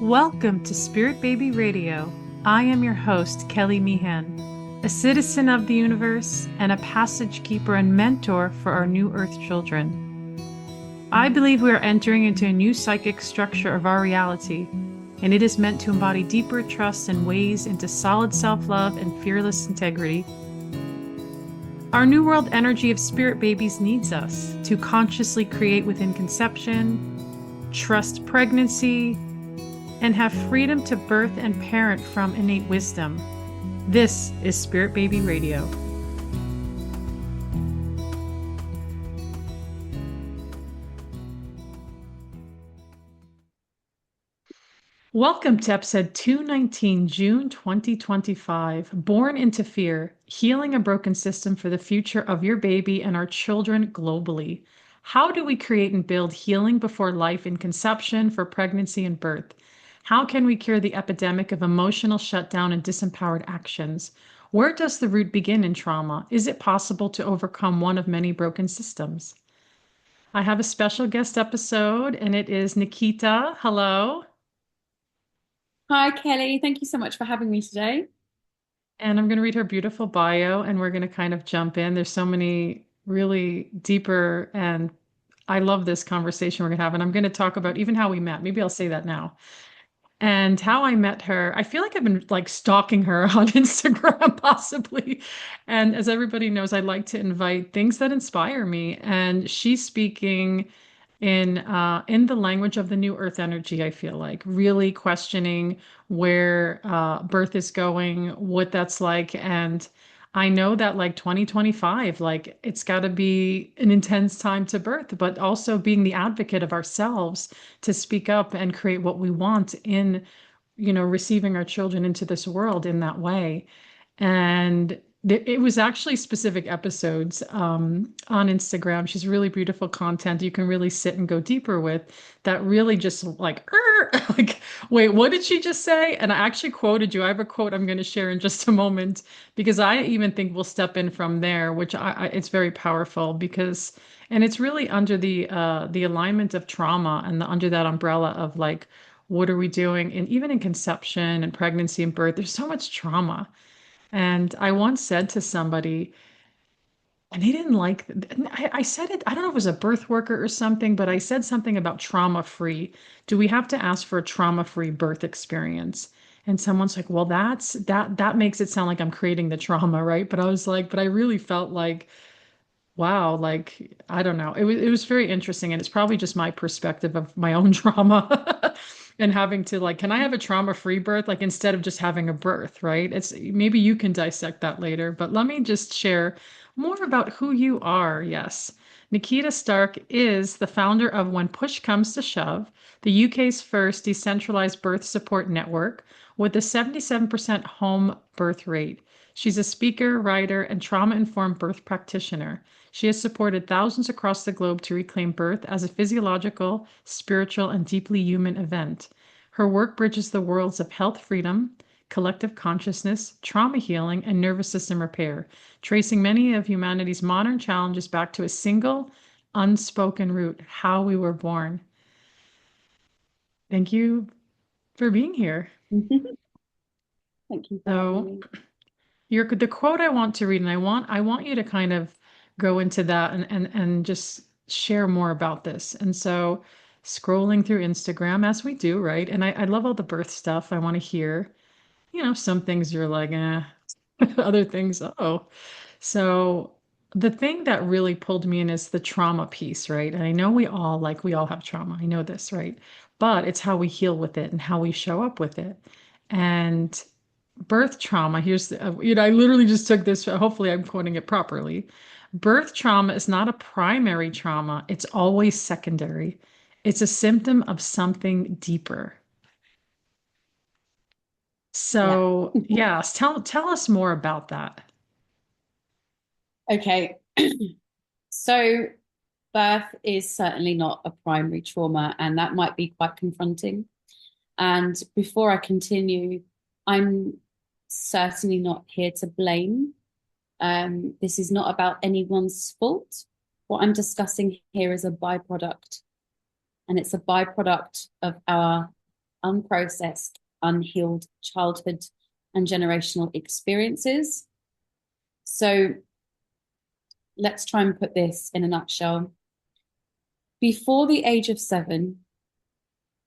Welcome to Spirit Baby Radio. I am your host, Kelly Meehan, a citizen of the universe and a passage keeper and mentor for our new Earth children. I believe we are entering into a new psychic structure of our reality, and it is meant to embody deeper trust and ways into solid self-love and fearless integrity. Our new world energy of spirit babies needs us to consciously create within conception, trust pregnancy, and have freedom to birth and parent from innate wisdom. This is Spirit Baby Radio. Welcome to episode 219, June 2025. Born into Fear, Healing a Broken System for the Future of Your Baby and Our Children Globally. How do we create and build healing before life in conception, for pregnancy and birth? How can we cure the epidemic of emotional shutdown and disempowered actions? Where does the root begin in trauma? Is it possible to overcome one of many broken systems? I have a special guest episode, and it is Nickita. Hello. Hi, Kelly. Thank you so much for having me today. And I'm going to read her beautiful bio, and we're going to kind of jump in. There's so many really deeper, and I love this conversation we're going to have. And I'm going to talk about even how we met. Maybe I'll say that now. And how I met her, I feel like I've been like stalking her on Instagram, possibly. And as everybody knows, I like to invite things that inspire me. And she's speaking in the language of the new earth energy, I feel like, really questioning where birth is going, what that's like. And I know that like 2025, like it's got to be an intense time to birth, but also being the advocate of ourselves to speak up and create what we want in, receiving our children into this world in that way. And it was actually specific episodes on Instagram. She's really beautiful content you can really sit and go deeper with that really just like, like, wait, what did she just say? And I actually quoted you. I have a quote I'm going to share in just a moment because I even think we'll step in from there, which it's very powerful because, and it's really under the alignment of trauma and under that umbrella of like, what are we doing? And even in conception and pregnancy and birth, there's so much trauma. And I once said to somebody, and they didn't like, I said it, I don't know if it was a birth worker or something, but I said something about trauma free. Do we have to ask for a trauma free birth experience? And someone's like, well, that makes it sound like I'm creating the trauma, right? But I was like, but I really felt like, wow, like I don't know. It was very interesting, and it's probably just my perspective of my own trauma and having to like, can I have a trauma-free birth? Like instead of just having a birth, right? It's maybe you can dissect that later, but let me just share more about who you are. Yes. Nickita Starck is the founder of When Push Comes to Shove, the UK's first decentralized birth support network with a 77% home birth rate. She's a speaker, writer, and trauma-informed birth practitioner. She has supported thousands across the globe to reclaim birth as a physiological, spiritual, and deeply human event. Her work bridges the worlds of health freedom, collective consciousness, trauma healing, and nervous system repair, tracing many of humanity's modern challenges back to a single, unspoken root, how we were born. Thank you for being here. Thank you for having So, me. the quote I want to read, and I want you to kind of go into that and just share more about this. And so scrolling through Instagram as we do, right? And I love all the birth stuff. I want to hear, some things you're like, other things, oh. So the thing that really pulled me in is the trauma piece, right? And I know we all have trauma. I know this, right? But it's how we heal with it and how we show up with it. And birth trauma, I literally just took this, hopefully I'm quoting it properly. Birth trauma is not a primary trauma, it's always secondary. It's a symptom of something deeper. Yeah. So, yes, tell us more about that. Okay. So, birth is certainly not a primary trauma, and that might be quite confronting. And before I continue, I'm certainly not here to blame. This is not about anyone's fault. What I'm discussing here is a byproduct, and it's a byproduct of our unprocessed, unhealed childhood and generational experiences. So let's try and put this in a nutshell. Before the age of 7,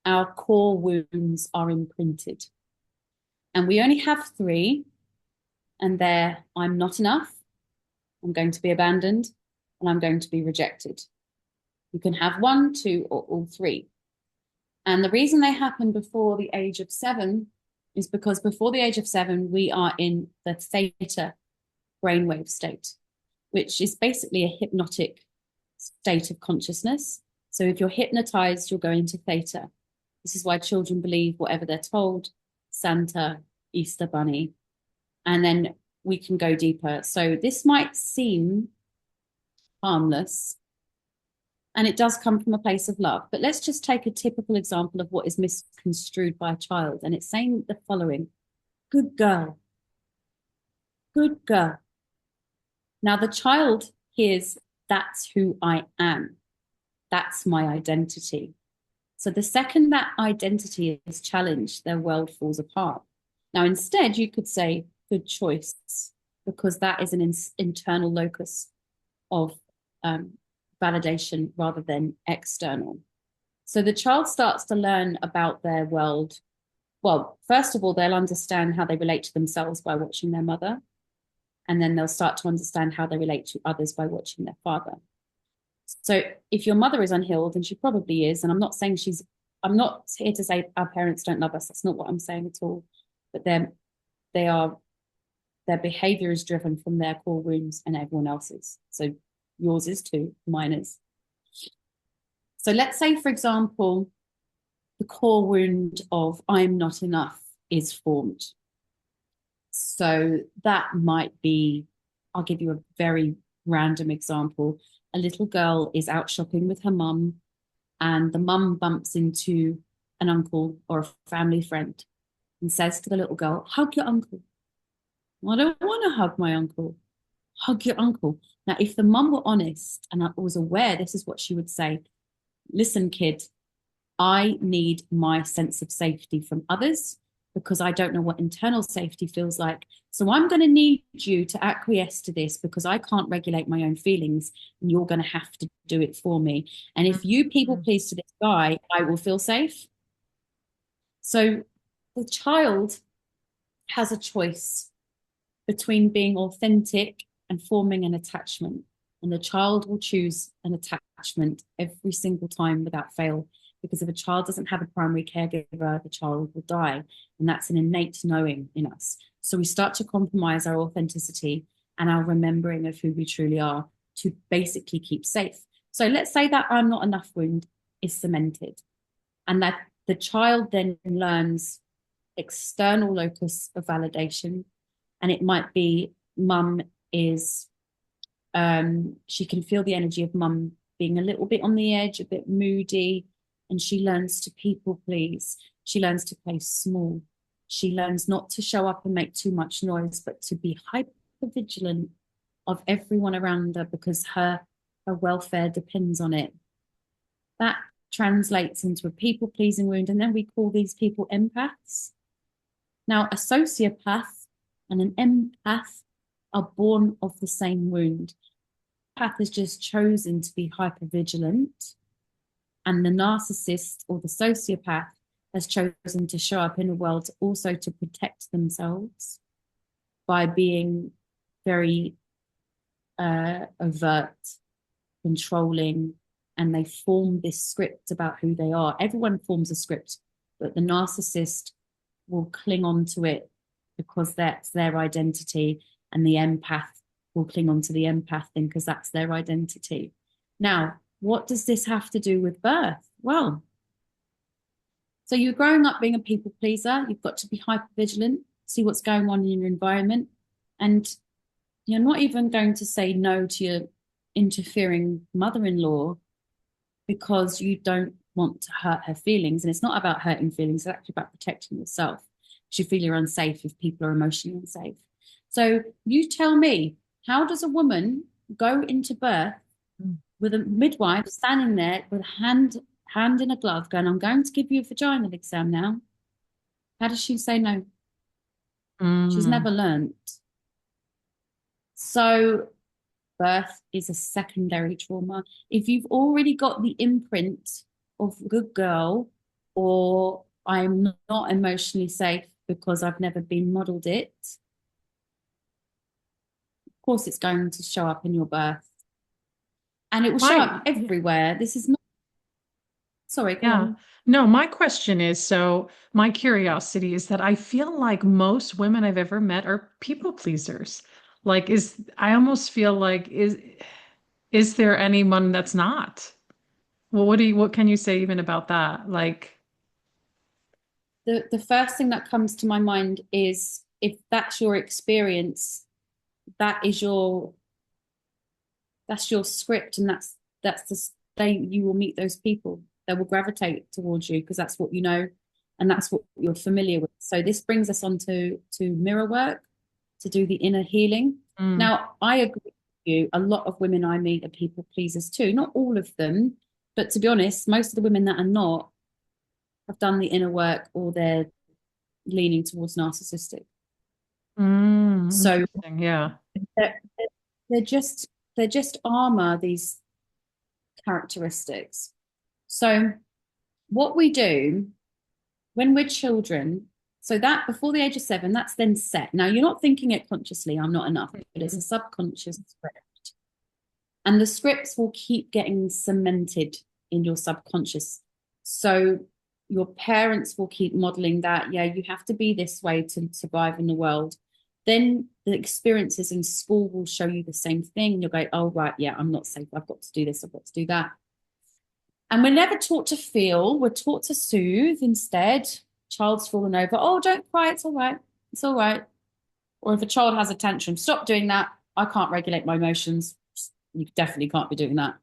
our core wounds are imprinted. And we only have 3, and they're I'm not enough, I'm going to be abandoned, and I'm going to be rejected. You can have 1, 2, or all 3. And the reason they happen before the age of 7 is because before the age of 7, we are in the theta brainwave state, which is basically a hypnotic state of consciousness. So if you're hypnotized, you'll go into theta. This is why children believe whatever they're told, Santa, Easter Bunny, and then we can go deeper. So this might seem harmless, and it does come from a place of love. But let's just take a typical example of what is misconstrued by a child. And it's saying the following: good girl, good girl. Now the child hears, that's who I am. That's my identity. So the second that identity is challenged, their world falls apart. Now, instead, you could say good choice, because that is an internal locus of validation rather than external. So the child starts to learn about their world. Well, first of all, they'll understand how they relate to themselves by watching their mother. And then they'll start to understand how they relate to others by watching their father. So if your mother is unhealed, and she probably is, and I'm not here to say our parents don't love us. That's not what I'm saying at all. But their behavior is driven from their core wounds and everyone else's. So yours is too, mine is. So let's say, for example, the core wound of I'm not enough is formed. So that might be, I'll give you a very random example. A little girl is out shopping with her mum, and the mum bumps into an uncle or a family friend and says to the little girl, hug your uncle. I don't want to hug my uncle. Hug your uncle. Now, if the mum were honest and I was aware, this is what she would say. Listen, kid, I need my sense of safety from others because I don't know what internal safety feels like. So I'm going to need you to acquiesce to this because I can't regulate my own feelings, and you're going to have to do it for me. And if you people please to this guy, I will feel safe. So the child has a choice between being authentic and forming an attachment. And the child will choose an attachment every single time without fail. Because if a child doesn't have a primary caregiver, the child will die. And that's an innate knowing in us. So we start to compromise our authenticity and our remembering of who we truly are to basically keep safe. So let's say that I'm not enough wound is cemented, and that the child then learns external locus of validation. And it might be mum is, she can feel the energy of mum being a little bit on the edge, a bit moody, and she learns to people please. She learns to play small. She learns not to show up and make too much noise, but to be hyper vigilant of everyone around her because her welfare depends on it. That translates into a people pleasing wound, and then we call these people empaths. Now, a sociopath and an empath are born of the same wound. The empath has just chosen to be hypervigilant, and the narcissist or the sociopath has chosen to show up in the world also to protect themselves by being very overt, controlling, and they form this script about who they are. Everyone forms a script, but the narcissist will cling on to it because that's their identity, and the empath will cling on to the empath thing because that's their identity. Now, what does this have to do with birth? Well, so you're growing up being a people pleaser. You've got to be hyper vigilant, see what's going on in your environment, and you're not even going to say no to your interfering mother-in-law because you don't want to hurt her feelings. And it's not about hurting feelings, it's actually about protecting yourself. You feel you're unsafe if people are emotionally unsafe. So you tell me, how does a woman go into birth with a midwife standing there with hand in a glove, going, I'm going to give you a vaginal exam now. How does she say no? She's Mm. never learned. So birth is a secondary trauma. If you've already got the imprint of good girl, or I'm not emotionally safe because I've never been modeled it, of course it's going to show up in your birth. And it will show up Yeah. everywhere. This is not, sorry, go Yeah. on. No, my question is, so my curiosity is that I feel like most women I've ever met are people pleasers. Like I almost feel like is there anyone that's not? Well, what can you say even about that? Like, The first thing that comes to my mind is if that's your experience, that is your script, and that's the state you will meet those people. They will gravitate towards you because that's what you know and that's what you're familiar with. So this brings us on to mirror work, to do the inner healing. mm, Now, I agree with you. A lot of women I meet are people pleasers too. Not all of them, but to be honest, most of the women that are not have done the inner work, or they're leaning towards narcissistic. So interesting. Yeah. they're, they're just they're just armor, these characteristics. So what we do when we're children, so that before the age of 7, that's then set. Now you're not thinking it consciously, I'm not enough, but it's a subconscious script. And the scripts will keep getting cemented in your subconscious. So your parents will keep modeling that, yeah, you have to be this way to survive in the world. Then the experiences in school will show you the same thing. You'll go, oh, right, yeah, I'm not safe. I've got to do this. I've got to do that. And we're never taught to feel. We're taught to soothe instead. Child's fallen over. Oh, don't cry. It's all right. It's all right. Or if a child has a tantrum, stop doing that. I can't regulate my emotions. You definitely can't be doing that.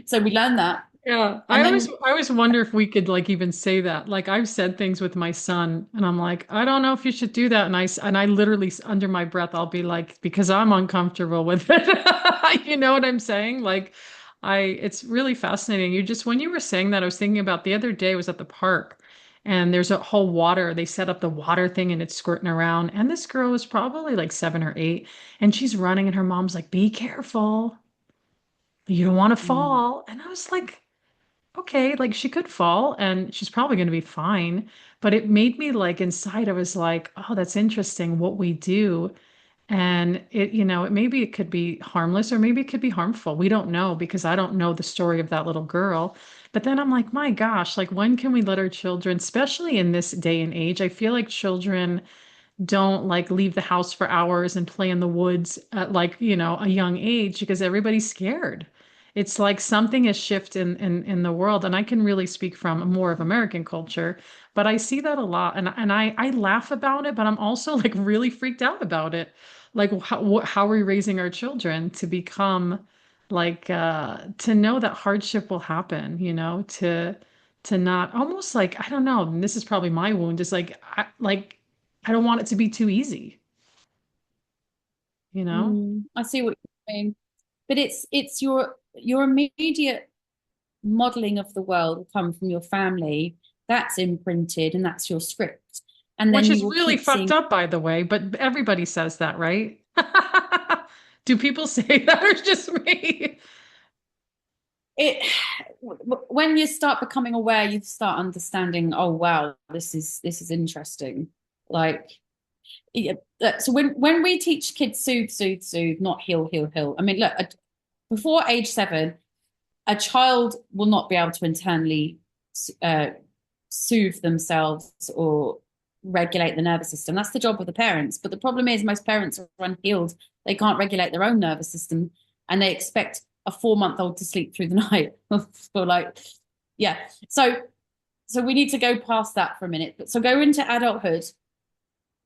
So we learn that. Yeah, And then, I always wonder if we could like even say that. Like I've said things with my son, and I'm like, I don't know if you should do that. And I literally under my breath, I'll be like, because I'm uncomfortable with it. You know what I'm saying? Like, it's really fascinating. You just when you were saying that, I was thinking about the other day. I was at the park, and there's a whole water. They set up the water thing, and it's squirting around. And this girl was probably like 7 or 8, and she's running, and her mom's like, "Be careful. You don't want to mm, fall." And I was like, okay, like she could fall and she's probably going to be fine. But it made me like inside, I was like, oh, that's interesting what we do. And it maybe it could be harmless or maybe it could be harmful. We don't know because I don't know the story of that little girl. But then I'm like, my gosh, like when can we let our children, especially in this day and age, I feel like children don't like leave the house for hours and play in the woods at like, a young age because everybody's scared. It's like something has shifted in the world. And I can really speak from more of American culture, but I see that a lot. And I laugh about it, but I'm also like really freaked out about it. Like how are we raising our children to become like to know that hardship will happen, to not almost like I don't know, and this is probably my wound, is I don't want it to be too easy, you know? I see what you're saying. But it's your immediate modeling of the world will come from your family. That's imprinted and that's your script. And Which then you is will really keep fucked seeing up, by the way, but everybody says that, right? Do people say that or just me? it. When you start becoming aware, you start understanding, oh wow, this is interesting. Like, yeah, so when we teach kids soothe, soothe, soothe, not heal, heal, heal. I mean, look, before age 7, a child will not be able to internally uh, soothe themselves or regulate the nervous system. That's the job of the parents. But the problem is, most parents are unhealed. They can't regulate their own nervous system, and they expect a 4-month-old to sleep through the night. So, like, yeah. So we need to go past that for a minute. But so go into adulthood.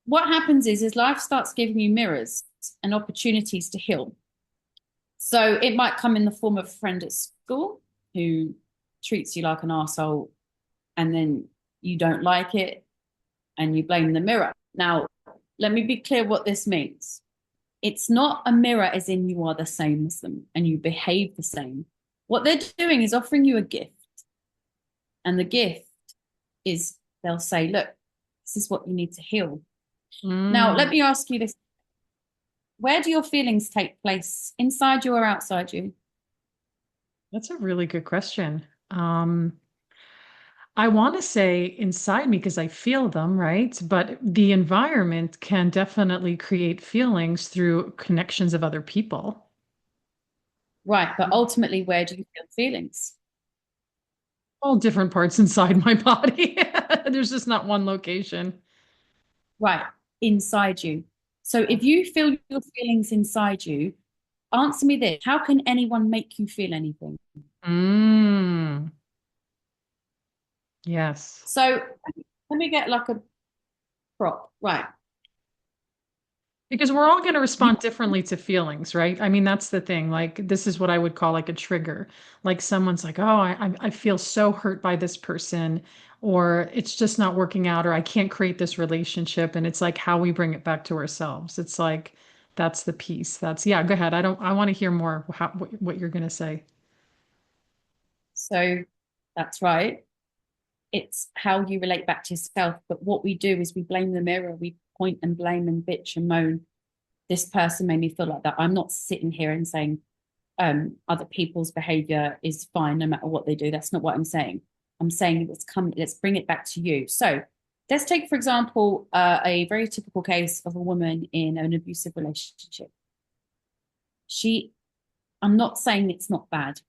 What happens is life starts giving you mirrors and opportunities to heal. So it might come in the form of a friend at school who treats you like an arsehole, and then you don't like it and you blame the mirror. Now, let me be clear what this means. It's not a mirror as in you are the same as them and you behave the same. What they're doing is offering you a gift. And the gift is they'll say, look, this is what you need to heal. Now, let Mm. me ask you this. Where do your feelings take place? Inside you or outside you? That's a really good question. I want to say inside me because I feel them, right? But the environment can definitely create feelings through connections of other people. Right. But ultimately, where do you feel feelings? All different parts inside my body. There's just not one location. Right. Inside you. So Yeah. if you feel your feelings inside you, answer me this. How can anyone make you feel anything? Mm, yes. So let me get like a prop. Right. Because we're all going to You, respond differently to feelings, right? I mean, that's the thing. Like, this is what I would call like a trigger. Like, someone's like, oh, I feel so hurt by this person, or it's just not working out, or I can't create this relationship. And it's like how we bring it back to ourselves. It's like, that's the piece. Yeah, go ahead. I want to hear more what you're going to say. so that's right. It's how you relate back to yourself. But what we do is we blame the mirror. We point and blame and bitch and moan. This person made me feel like that. I'm not sitting here and saying other people's behavior is fine no matter what they do. That's not what I'm saying. I'm saying let's bring it back to you. So let's take, for example, a very typical case of a woman in an abusive relationship. She, I'm not saying it's not bad.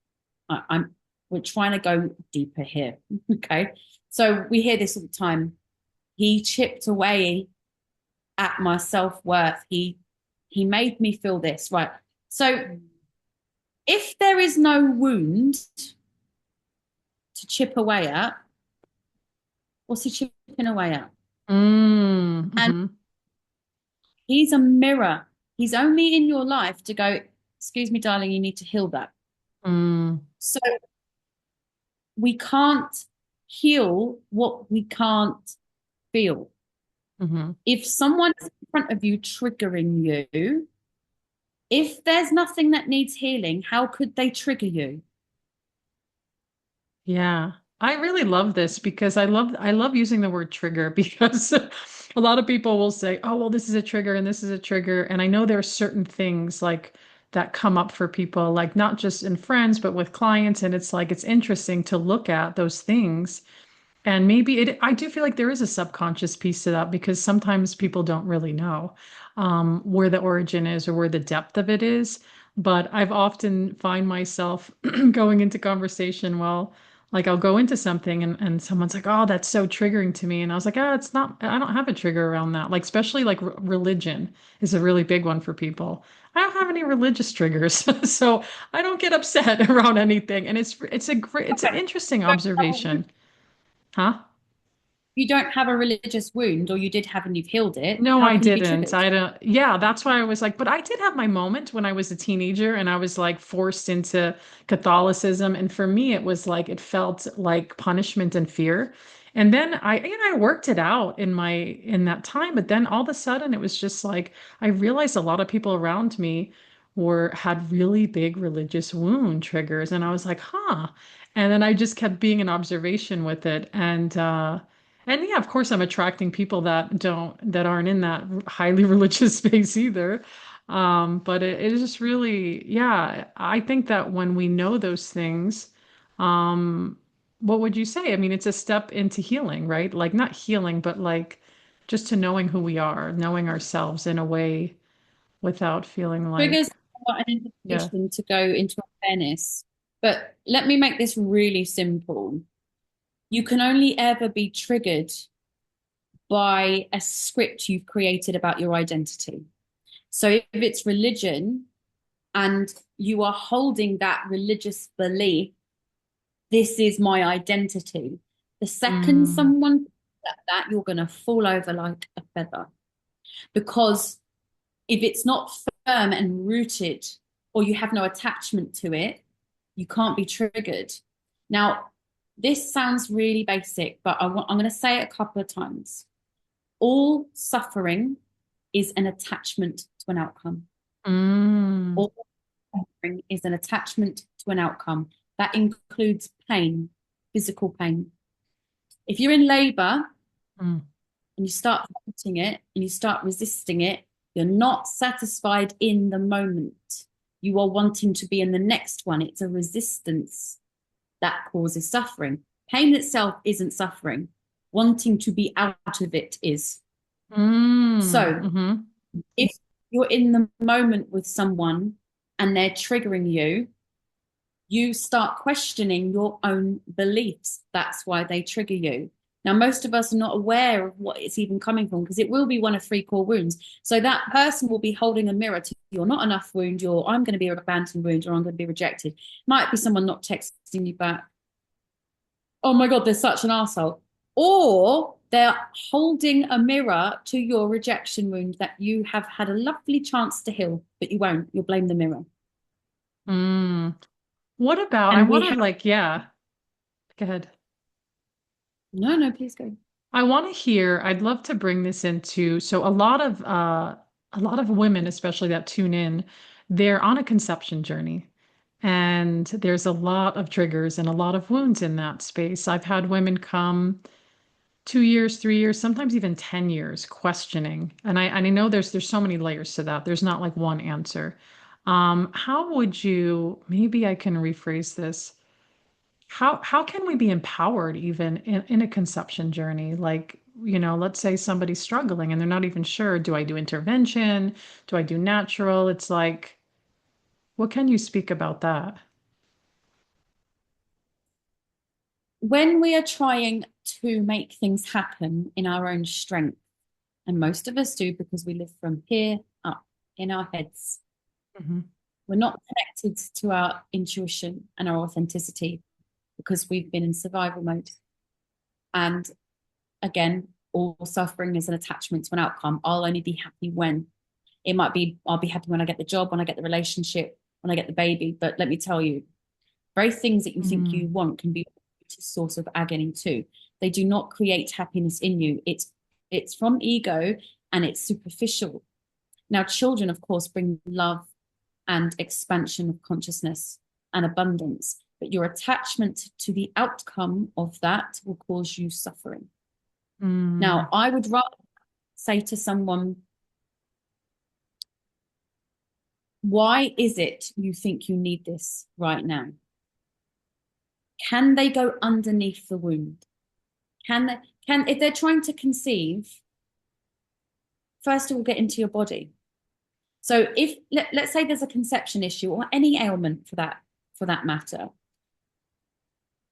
I'm we're trying to go deeper here. Okay. So we hear this all the time. He chipped away at my self-worth. He made me feel this, right? So if there is no wound to chip away at, what's he chipping away at? Mm, And hmm he's a mirror. He's only in your life to go, excuse me, darling, you need to heal that. mm, So we can't heal what we can't feel. hmm If someone is in front of you triggering you, if there's nothing that needs healing, how could they trigger you? Yeah, I really love this because I love using the word trigger because a lot of people will say, "Oh, well, this is a trigger and this is a trigger." And I know there are certain things like that come up for people, like not just in friends, but with clients, and it's like it's interesting to look at those things. And maybe I do feel like there is a subconscious piece to that because sometimes people don't really know where the origin is or where the depth of it is. But I've often find myself going into conversation, well, like I'll go into something and someone's like, oh, that's so triggering to me. And I was like, oh, it's not, I don't have a trigger around that. Like, especially like religion is a really big one for people. I don't have any religious triggers, so I don't get upset around anything. And it's an Okay. interesting observation. Huh? You don't have a religious wound, or you did have and you've healed it. No, How I can you be didn't. triggered? I don't. Yeah, that's why I was like, but I did have my moment when I was a teenager and I was like forced into Catholicism. And for me, it was like, it felt like punishment and fear. And then I worked it out in that time. But then all of a sudden, it was just like, I realized a lot of people around me had really big religious wound triggers. And I was like, huh. And then I just kept being in observation with it. And yeah, of course, I'm attracting people that aren't in that highly religious space either. But it is just really, yeah, I think that when we know those things, um, what would you say? I mean, it's a step into healing, right? Like not healing, but like just to knowing who we are, knowing ourselves in a way without feeling Triggers like, are an yeah. invitation to go into awareness. But let me make this really simple. You can only ever be triggered by a script you've created about your identity. So if it's religion and you are holding that religious belief, this is my identity. The second Mm, someone that you're going to fall over like a feather, because if it's not firm and rooted, or you have no attachment to it, you can't be triggered. Now, this sounds really basic, but I'm going to say it a couple of times. All suffering is an attachment to an outcome. mm, All suffering is an attachment to an outcome. That includes pain, physical pain. If you're in labor Mm. and you start fighting it and you start resisting it, you're not satisfied in the moment. You are wanting to be in the next one. It's a resistance that causes suffering. Pain itself isn't suffering. Wanting to be out of it is. Mm. So Mm-hmm. if you're in the moment with someone and they're triggering you, you start questioning your own beliefs. That's why they trigger you. Now, most of us are not aware of what it's even coming from because it will be one of three core wounds. So that person will be holding a mirror to your not enough wound, your I'm going to be abandoned wound, or I'm going to be rejected. Might be someone not texting you back. Oh my God, they're such an asshole. Or they're holding a mirror to your rejection wound that you have had a lovely chance to heal, but you won't. You'll blame the mirror. Mm. What about, I And we want to have, like, yeah, go ahead. no, no, please go. I want to hear, I'd love to bring this into, so a lot of women, especially that tune in, they're on a conception journey. And there's a lot of triggers and a lot of wounds in that space. I've had women come 2 years, 3 years, sometimes even 10 years questioning. And I know there's so many layers to that. There's not like one answer. How would you, maybe I can rephrase this. How can we be empowered even in a conception journey? Like, let's say somebody's struggling and they're not even sure, do I do intervention? Do I do natural? It's like, what can you speak about that? When we are trying to make things happen in our own strength, and most of us do because we live from here up in our heads, Hmm. we're not connected to our intuition and our authenticity because we've been in survival mode. And again, all suffering is an attachment to an outcome. I'll only be happy when it might be, I'll be happy when I get the job, when I get the relationship, when I get the baby. But let me tell you, very things that you think you Mm. want can be a source of agony too. They do not create happiness in you. It's from ego and it's superficial. Now, children, of course, bring love and expansion of consciousness and abundance, but your attachment to the outcome of that will cause you suffering. Mm. Now, I would rather say to someone, why is it you think you need this right now? Can they go underneath the wound? Can they, if they're trying to conceive, first of all, get into your body. So if let's say there's a conception issue or any ailment for that matter,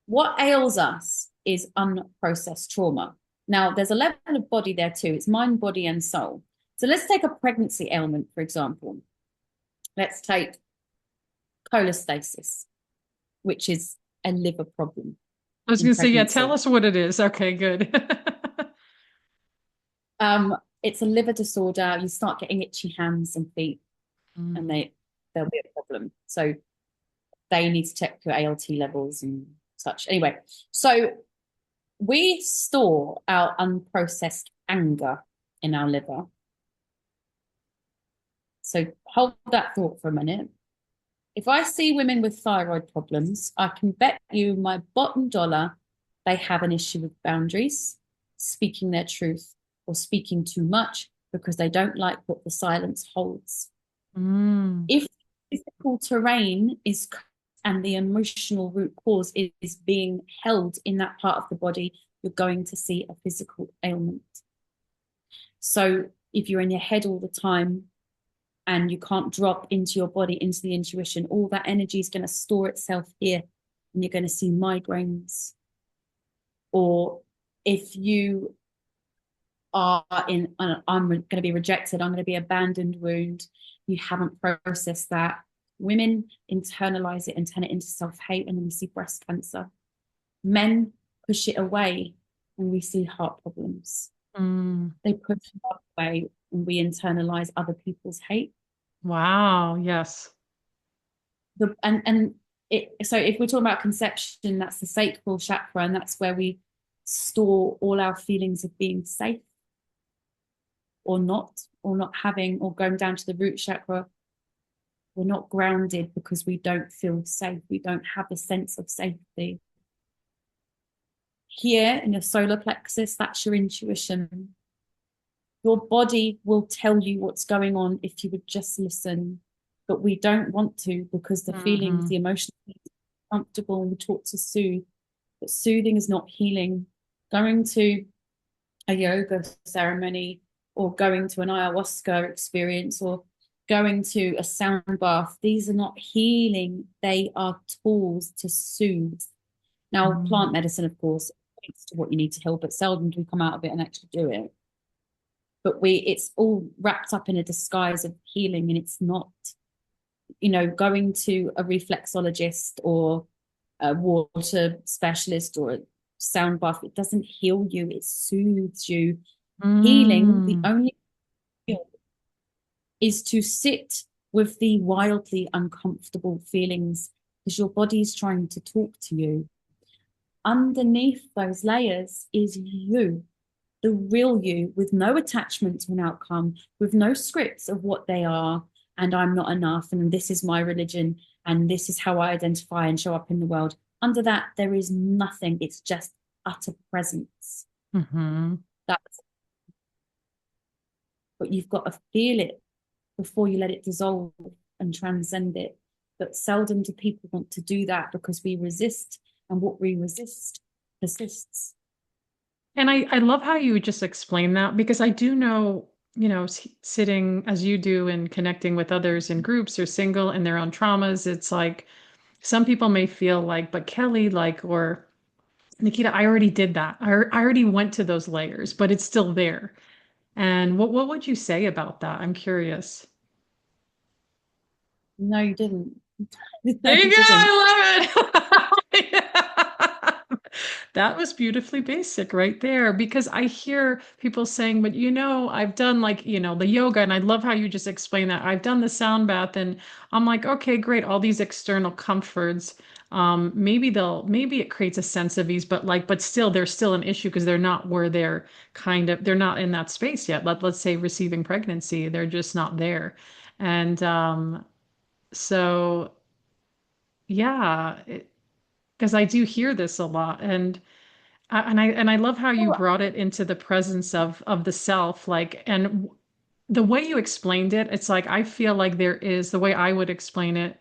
what ails us is unprocessed trauma. Now, there's a level of body there too. It's mind, body, and soul. So let's take a pregnancy ailment, for example. Let's take cholestasis, which is a liver problem I was in going to say, yeah, tell pregnancy. us what it is. Okay, good. It's a liver disorder. You start getting itchy hands and feet, and Mm. there'll be a problem. So they need to check your ALT levels and such. Anyway, so we store our unprocessed anger in our liver. So hold that thought for a minute. If I see women with thyroid problems, I can bet you my bottom dollar they have an issue with boundaries, speaking their truth, or speaking too much because they don't like what the silence holds. Mm. If physical terrain is and the emotional root cause is being held in that part of the body, you're going to see a physical ailment. So if you're in your head all the time and you can't drop into your body, into the intuition, all that energy is going to store itself here and you're going to see migraines. Or if you are in, I'm going to be rejected, I'm going to be abandoned wound, you haven't processed that. Women internalize it and turn it into self-hate, and then we see breast cancer. Men push it away and we see heart problems. Mm. They push it away and we internalize other people's hate. Wow, yes. And so if we're talking about conception, that's the sacral chakra, and that's where we store all our feelings of being safe or not having, or going down to the root chakra. We're not grounded because we don't feel safe. We don't have a sense of safety. Here in your solar plexus, that's your intuition. Your body will tell you what's going on if you would just listen. But we don't want to because the feelings, Hmm. the emotions, are comfortable, and we're taught to soothe. But soothing is not healing. Going to a yoga ceremony or going to an ayahuasca experience or going to a sound bath, these are not healing. They are tools to soothe. Now, plant medicine, of course, points to what you need to heal, but seldom do we come out of it and actually do it. But it's all wrapped up in a disguise of healing, and it's not. Going to a reflexologist or a water specialist or a sound bath, it doesn't heal you, it soothes you. Healing, the Mm. only heal is to sit with the wildly uncomfortable feelings because your body's trying to talk to you. Underneath those layers is you, the real you, with no attachment to an outcome, with no scripts of what they are. And I'm not enough. And this is my religion. And this is how I identify and show up in the world. Under that, there is nothing. It's just utter presence. Hmm. That's But you've got to feel it before you let it dissolve and transcend it. But seldom do people want to do that because we resist, and what we resist persists. And I love how you just explain that because I do know, sitting as you do and connecting with others in groups or single in their own traumas, it's like some people may feel like, but Kelly, like, or Nickita, I already did that. I already went to those layers, but it's still there. And what would you say about that? I'm curious. No, you didn't. There No, you you go. didn't. I love it. That was beautifully basic right there because I hear people saying, but I've done like, the yoga and I love how you just explain that. I've done the sound bath and I'm like, okay, great. All these external comforts. Maybe it creates a sense of ease, but still, there's still an issue because they're not where they're not in that space yet. Let's say receiving pregnancy, they're just not there. And, so yeah, because I do hear this a lot, and I love how you Oh, brought it into the presence of the self, like, and the way you explained it, it's like I feel like there is the way I would explain it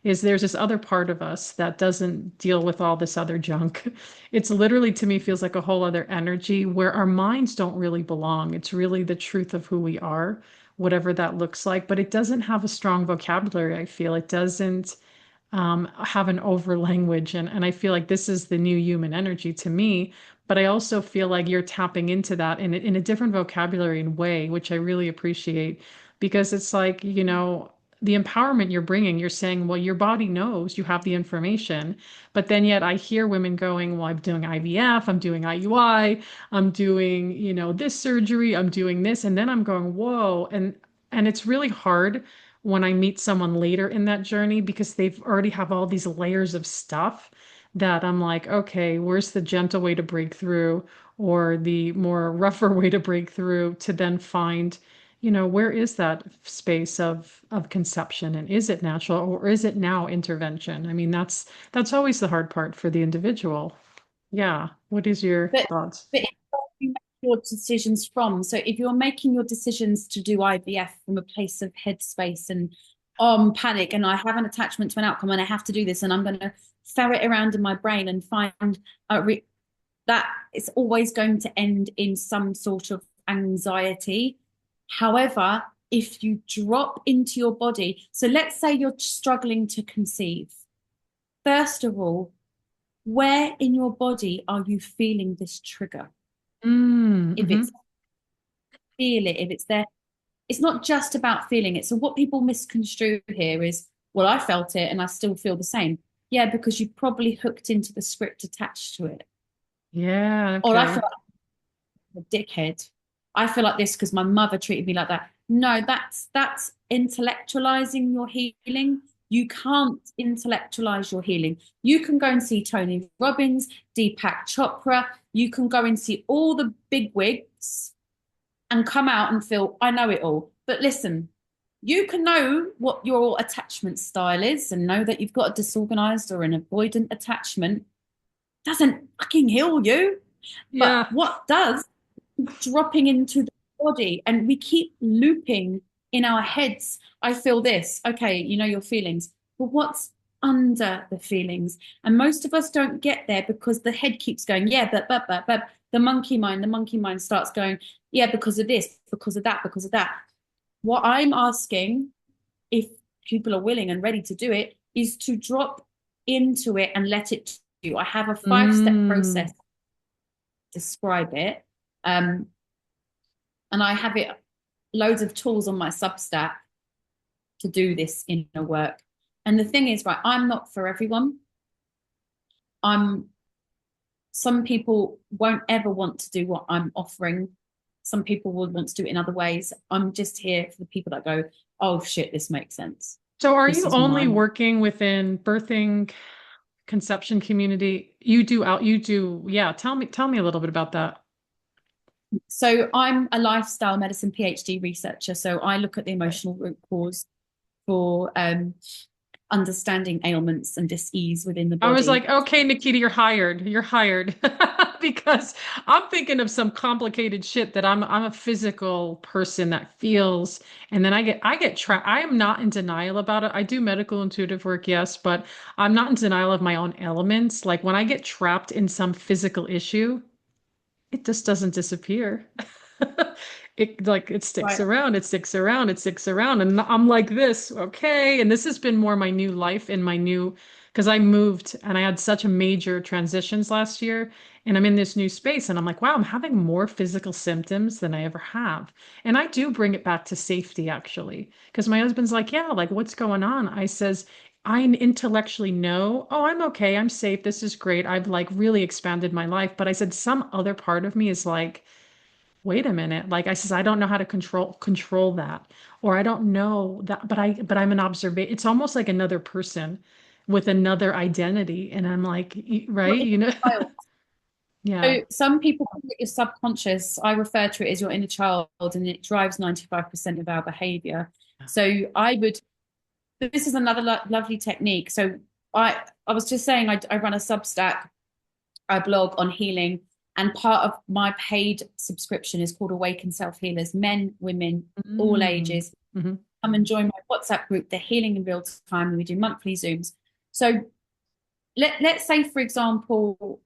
is there's this other part of us that doesn't deal with all this other junk. It's literally to me feels like a whole other energy where our minds don't really belong. It's really the truth of who we are, whatever that looks like, but it doesn't have a strong vocabulary, I feel. It doesn't have an over language. And I feel like this is the new human energy to me. But I also feel like you're tapping into that in a different vocabulary and way, which I really appreciate because it's like, the empowerment you're bringing, you're saying, well, your body knows you have the information. But then yet I hear women going, well, I'm doing IVF, I'm doing IUI, I'm doing, this surgery, I'm doing this. And then I'm going, whoa. And it's really hard when I meet someone later in that journey because they've already have all these layers of stuff that I'm like, okay, where's the gentle way to break through or the more rougher way to break through to then find, where is that space of conception and is it natural or is it now intervention? I mean, that's always the hard part for the individual. Yeah. What is your But thoughts? but it's where you make your decisions from. So if you're making your decisions to do IVF from a place of headspace and panic, and I have an attachment to an outcome, and I have to do this, and I'm going to ferret around in my brain and find that it's always going to end in some sort of anxiety. However, if you drop into your body, so let's say you're struggling to conceive. First of all, where in your body are you feeling this trigger? If Mm-hmm. it's feel it, if it's there, it's not just about feeling it. So what people misconstrue here is, well, I felt it and I still feel the same. Yeah, because you probably hooked into the script attached to it. Yeah, Or I feel okay. like a dickhead. I feel like this because my mother treated me like that. No, that's intellectualizing your healing. You can't intellectualize your healing. You can go and see Tony Robbins, Deepak Chopra. You can go and see all the big wigs and come out and feel, I know it all. But listen, you can know what your attachment style is and know that you've got a disorganized or an avoidant attachment. doesn't fucking heal you. But Yeah. what does, dropping into the body, and we keep looping in our heads. I feel this. Okay, you know your feelings. But what's under the feelings? And most of us don't get there because the head keeps going, yeah, but the monkey mind starts going, yeah, because of this, because of that, because of that. What I'm asking, if people are willing and ready to do it, is to drop into it and let it do. I have a 5 step Mm. process to describe it. Um, and I have it loads of tools on my Substack to do this inner work. And the thing is, right, I'm not for everyone. I'm Some people won't ever want to do what I'm offering. Some people would want to do it in other ways. I'm just here for the people that go, oh shit, this makes sense. So are This you is only mine. working within birthing conception community? Yeah, tell me a little bit about that. So I'm a lifestyle medicine PhD researcher. So I look at the emotional root cause for understanding ailments and dis-ease within the I was body. like, okay, Nickita, you're hired. You're hired. Because I'm thinking of some complicated shit that I'm a physical person that feels, and then I get trapped. I am not in denial about it. I do medical intuitive work, yes, but I'm not in denial of my own elements. Like when I get trapped in some physical issue, it just doesn't disappear. It sticks Right. around, it sticks around, it sticks around. And I'm like this, okay. And this has been more my new life and my new because I moved and I had such a major transitions last year. And I'm in this new space and I'm like, wow, I'm having more physical symptoms than I ever have. And I do bring it back to safety actually. Because my husband's like, yeah, like what's going on? I says, I intellectually know, oh, I'm okay, I'm safe, this is great. I've like really expanded my life. But I said some other part of me is like, wait a minute. Like I says, I don't know how to control that. Or I don't know that, but I'm an observer. It's almost like another person with another identity. And I'm like, Your right? inner You know? child. Yeah. So some people call it your subconscious. I refer to it as your inner child, and it drives 95% of our behavior. So this is another lovely technique. So I was just saying, I run a Substack, I blog on healing, and part of my paid subscription is called Awaken Self Healers, men, women, all Mm. ages. Hmm. Come and join my WhatsApp group. They're healing in real time, and we do monthly Zooms. So let's say, for example,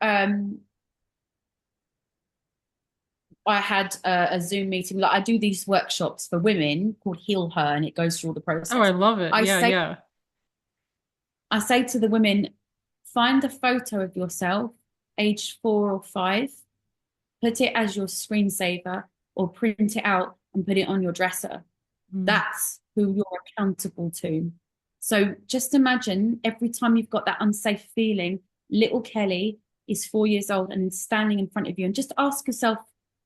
I had a Zoom meeting. Like I do these workshops for women called Heal Her, and it goes through all the Oh, I process. love it. I Yeah, say yeah. I say to the women, find a photo of yourself, age 4 or 5, put it as your screensaver, or print it out and put it on your dresser. Mm. That's who you're accountable to. So just imagine every time you've got that unsafe feeling, little Kelly is 4 years old and standing in front of you, and just ask yourself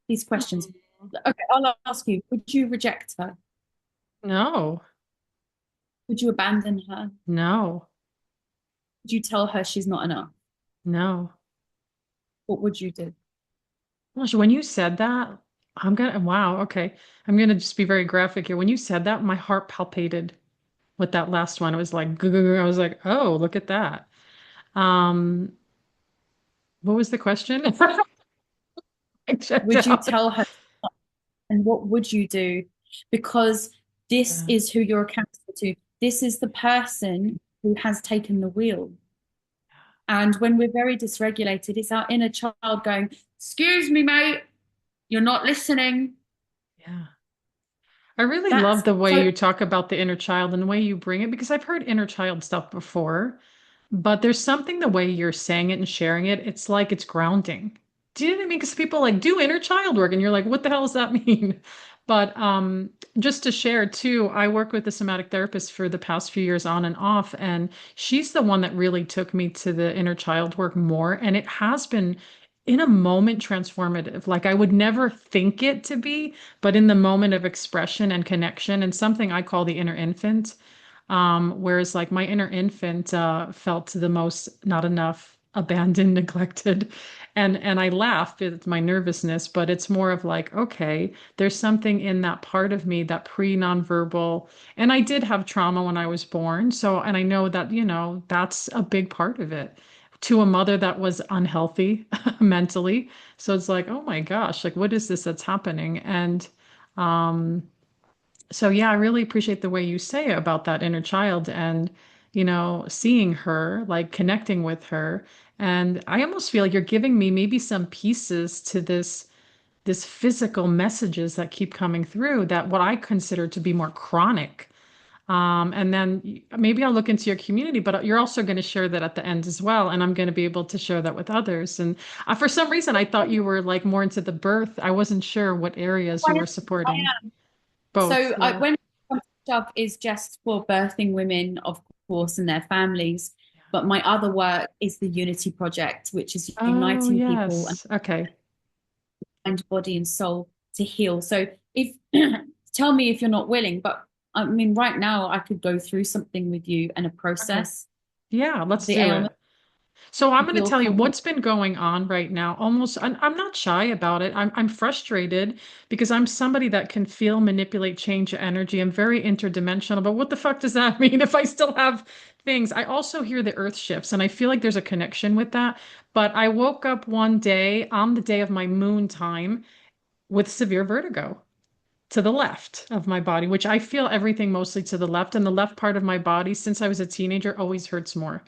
these questions. Okay, I'll ask you, would you reject her? No, Would you abandon her? no, Would you tell her she's not enough? no. What would you do? Gosh, when you said that, wow, okay. I'm gonna just be very graphic here. When you said that, my heart palpated with that last one. It was like, I was like, oh, look at that. Um, what was the question? I checked Would you out. tell her, and what would you do? Because this Yeah, is who you're accountable to. This is the person who has taken the wheel. And when we're very dysregulated, it's our inner child going, excuse me, mate, you're not listening. yeah. I really love That's the way so you talk about the inner child and the way you bring it because I've heard inner child stuff before, but there's something the way you're saying it and sharing it, it's like it's grounding. Do you know what I mean? Because people like do inner child work and you're like, what the hell does that mean? But just to share too, I work with a somatic therapist for the past few years on and off, and she's the one that really took me to the inner child work more. And it has been in a moment transformative. Like I would never think it to be, but in the moment of expression and connection, and something I call the inner infant. Whereas like my inner infant felt the most not enough, abandoned, neglected. And I laugh at my nervousness, but it's more of like, okay, there's something in that part of me, that pre-nonverbal. And I did have trauma when I was born. So, and I know that, that's a big part of it. to a mother that was unhealthy mentally. So it's like, oh my gosh, like what is this that's happening? And um, so yeah, I really appreciate the way you say about that inner child and, seeing her, like connecting with her. And I almost feel like you're giving me maybe some pieces to this physical messages that keep coming through that what I consider to be more chronic. And then maybe I'll look into your community, but you're also going to share that at the end as well. And I'm going to be able to share that with others. And for some reason, I thought you were like more into the birth. I wasn't sure what areas you I were I supporting. am. Both. Yeah. When shove is just for birthing women, of course, and their families. But my other work is the Unity Project, which is Oh, uniting people and yes. Okay. mind, body, and soul to heal. So if tell me if you're not willing, but I mean, right now I could go through something with you and a Okay. process Yeah, let's the do ailment it. So I'm if going to you're tell you comfortable. what's been going on right now. Almost, I'm not shy about it. I'm frustrated because I'm somebody that can feel, manipulate, change energy. I'm very interdimensional. But what the fuck does that mean if I still have things? I also hear the earth shifts, and I feel like there's a connection with that. But I woke up one day on the day of my moon time with severe vertigo to the left of my body, which I feel everything mostly to the left. And the left part of my body, since I was a teenager, always hurts more.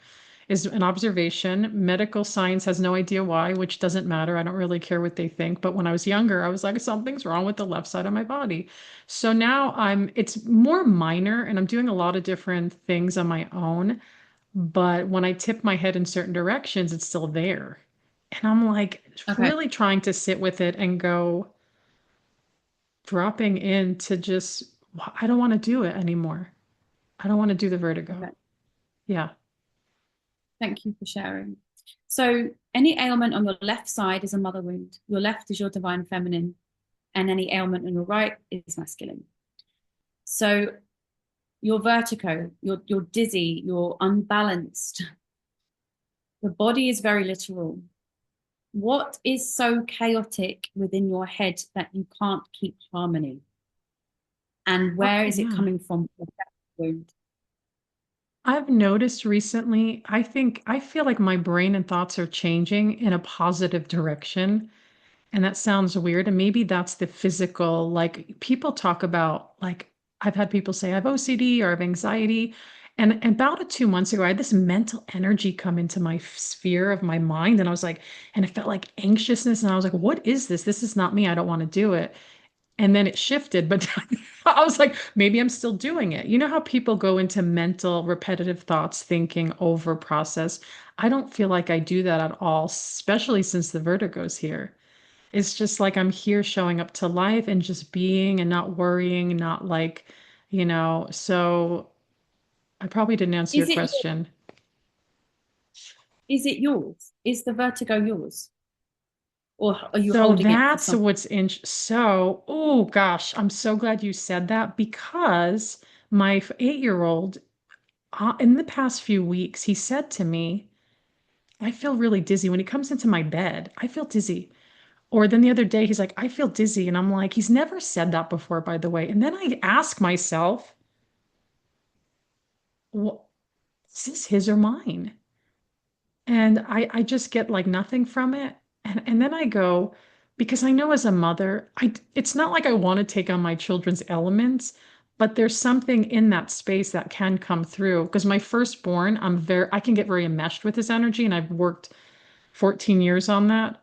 Is an observation. Medical science has no idea why, which doesn't matter. I don't really care what they think. But when I was younger, I was like, something's wrong with the left side of my body. So now it's more minor and I'm doing a lot of different things on my own. But when I tip my head in certain directions, it's still there. And I'm like Okay. really trying to sit with it and go, dropping in to just, I don't want to do it anymore. I don't want to do the vertigo. Okay. Yeah. Thank you for sharing. So any ailment on your left side is a mother wound. Your left is your divine feminine, and any ailment on your right is masculine. So you're vertigo, you're dizzy, you're unbalanced. The body is very literal. What is so chaotic within your head that you can't keep harmony? And Oh, where is it yeah. coming from? Wound. I've noticed recently, I feel like my brain and thoughts are changing in a positive direction. And that sounds weird. And maybe that's the physical, like people talk about, like, I've had people say I have OCD or I have anxiety. And about 2 months ago, I had this mental energy come into my sphere of my mind. And I was like, and it felt like anxiousness. And I was like, what is this? This is not me. I don't want to do it. And then it shifted, but I was like, maybe I'm still doing it. You know how people go into mental, repetitive thoughts, thinking over process? I don't feel like I do that at all, especially since the vertigo's here. It's just like I'm here showing up to life and just being and not worrying, not like, so I probably didn't answer your Is it question. is it yours? Is the vertigo yours? Or are you So holding it for that's some? what's in. So, oh gosh, I'm so glad you said that because my 8-year-old, in the past few weeks, he said to me, I feel really dizzy when he comes into my bed. I feel dizzy. Or then the other day, he's like, I feel dizzy. And I'm like, he's never said that before, by the way. And then I ask myself, well, is this his or mine? And I just get like nothing from it. And then I go, because I know as a mother, it's not like I want to take on my children's elements, but there's something in that space that can come through. Because my firstborn, I can get very enmeshed with his energy, and I've worked 14 years on that.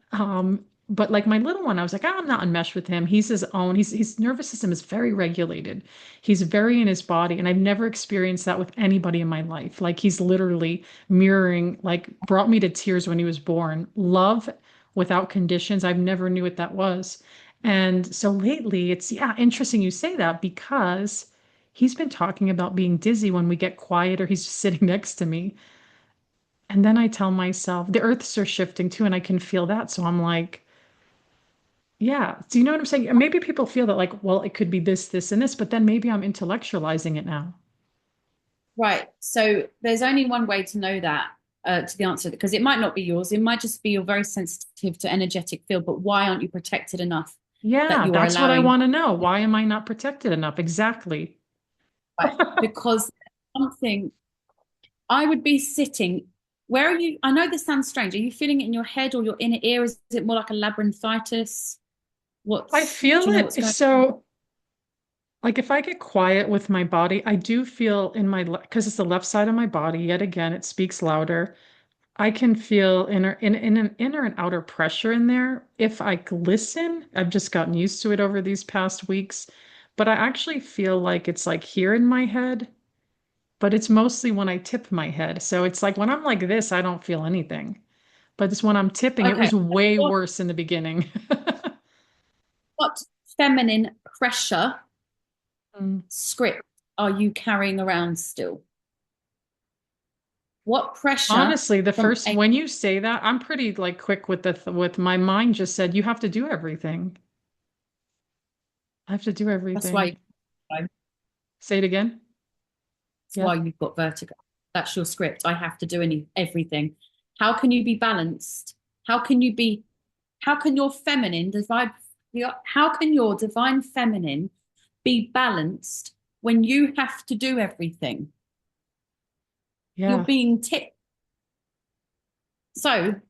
But like my little one, I was like, I'm not enmeshed with him. He's his own. His nervous system is very regulated. He's very in his body, and I've never experienced that with anybody in my life. Like he's literally mirroring, like brought me to tears when he was born. Love without conditions. I've never knew what that was. And so lately, it's yeah, interesting you say that because he's been talking about being dizzy when we get quiet or he's just sitting next to me. And then I tell myself the earths are shifting too, and I can feel that. So I'm like, yeah. Do you know what I'm saying? Maybe people feel that like, well, it could be this, this, and this, but then maybe I'm intellectualizing it now. Right. So there's only one way to know that, to the answer, because it might not be yours. It might just be you're very sensitive to energetic field, but why aren't you protected enough that Yeah, you are that's what I allowing? want to know. Why am I not protected enough? Exactly. Right. Because something I would be sitting. Where are you? I know this sounds strange. Are you feeling it in your head or your inner ear? Is it more like a labyrinthitis? I Do feel you know what's it. going So, like, if I get quiet with my body, I do feel in my, because it's the left side of my body, yet again, it speaks louder. I can feel in an inner and outer pressure in there. If I listen, I've just gotten used to it over these past weeks, but I actually feel like it's like here in my head, but it's mostly when I tip my head. So it's like when I'm like this, I don't feel anything. But it's when I'm tipping, on? it Okay. was way What, worse in the beginning. what feminine pressure Mm. script are you carrying around still? What pressure Honestly, the from first a, when you say that, I'm pretty like quick with with my mind just said you have to do everything. I have to do that's why everything. that's Say it again. why Yeah. you've got vertigo. That's your script. I have to do everything. How can you be balanced? How can you be, how can your feminine divine, how can your divine feminine be balanced when you have to do everything? You're Yeah. being tipped. So,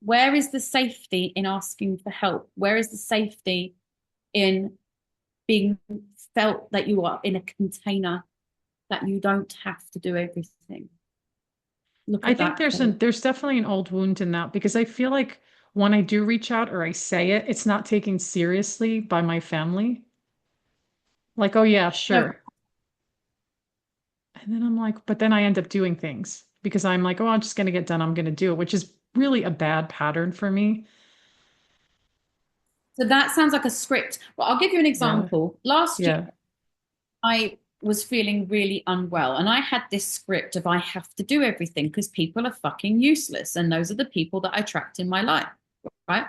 where is the safety in asking for help? Where is the safety in being felt that you are in a container, that you don't have to do everything? Look I at think that, Kate. there's definitely an old wound in that because I feel like when I do reach out or I say it, it's not taken seriously by my family. Like, oh yeah, No, sure. And then I'm like, but then I end up doing things because I'm like, oh, I'm just gonna get done. I'm gonna do it, which is really a bad pattern for me. so that sounds like a script. Well, I'll give you an Yeah. example. Last year, Yeah. I was feeling really unwell, and I had this script of I have to do everything because people are fucking useless, and those are the people that I attract in my life, right?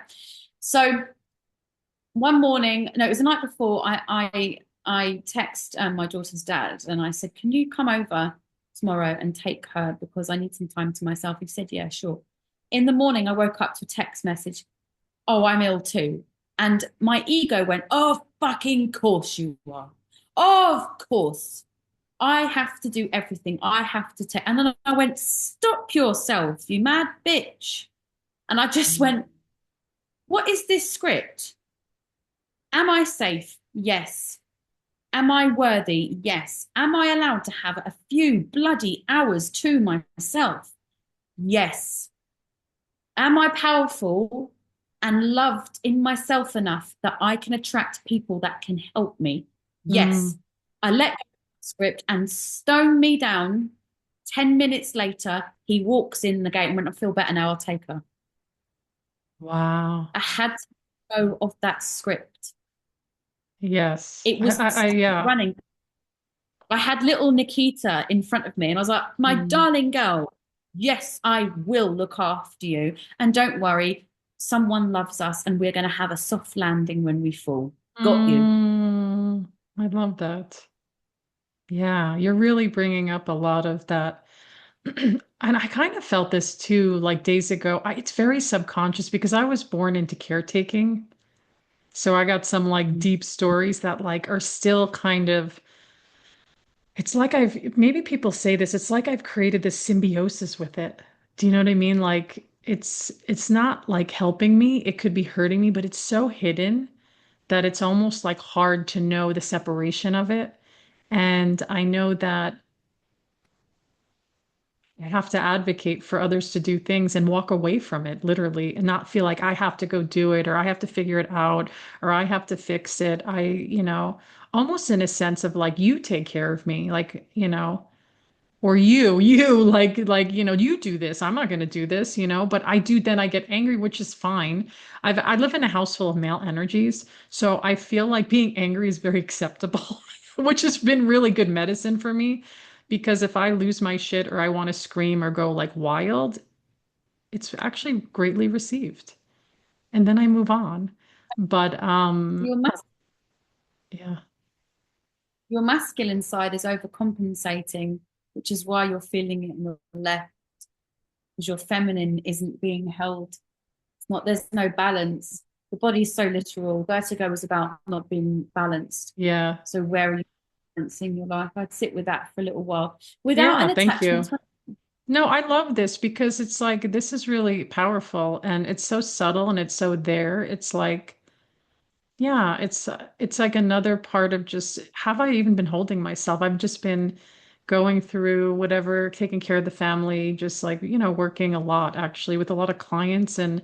So one morning, no, it was the night before. I text my daughter's dad, and I said, "Can you come over tomorrow and take her because I need some time to myself?" He said, "Yeah, sure." In the morning, I woke up to a text message, "Oh, I'm ill too." And my ego went, "Oh, fucking course you are. Of course. I have to do everything. I have to take." And then I went, "Stop yourself, you mad bitch." And I just Mm. went, "What is this script? Am I safe? Yes. Am I worthy? Yes. Am I allowed to have a few bloody hours to myself? Yes. Am I powerful and loved in myself enough that I can attract people that can help me? Yes. Mm. I let go of the script and stone me down. 10 minutes later, he walks in the gate and went, "I feel better now, I'll take her." Wow. I had to go off that script. Yes. It was Yeah. running. I had little Nickita in front of me, and I was like, "My Mm. darling girl, yes, I will look after you. And don't worry, someone loves us, and we're going to have a soft landing when we fall. Got you." Mm. I love that. Yeah, you're really bringing up a lot of that. And I kind of felt this too, like days ago. It's very subconscious because I was born into caretaking. So I got some like deep stories that like are still kind of, it's like maybe people say this, it's like I've created this symbiosis with it. Do you know what I mean? Like it's not like helping me, it could be hurting me, but it's so hidden that it's almost like hard to know the separation of it. And I know that I have to advocate for others to do things and walk away from it, literally, and not feel like I have to go do it or I have to figure it out or I have to fix it. Almost in a sense of like, you take care of me, like, or you, you do this. I'm not going to do this, but I do, then I get angry, which is fine. I live in a house full of male energies. So I feel like being angry is very acceptable, which has been really good medicine for me. Because if I lose my shit or I want to scream or go like wild, it's actually greatly received. And then I move on. But Your, mas- yeah. your masculine side is overcompensating, which is why you're feeling it in the left, because your feminine isn't being held. It's not, there's no balance. The body's so literal. Vertigo is about not being balanced. Yeah. So where are you balancing your life? I'd sit with that for a little while without Yeah, an thank attachment you. to. No, I love this because it's like this is really powerful and it's so subtle and it's so there. It's like, yeah, it's like another part of just have I even been holding myself? I've just been going through whatever, taking care of the family, just like, working a lot actually with a lot of clients and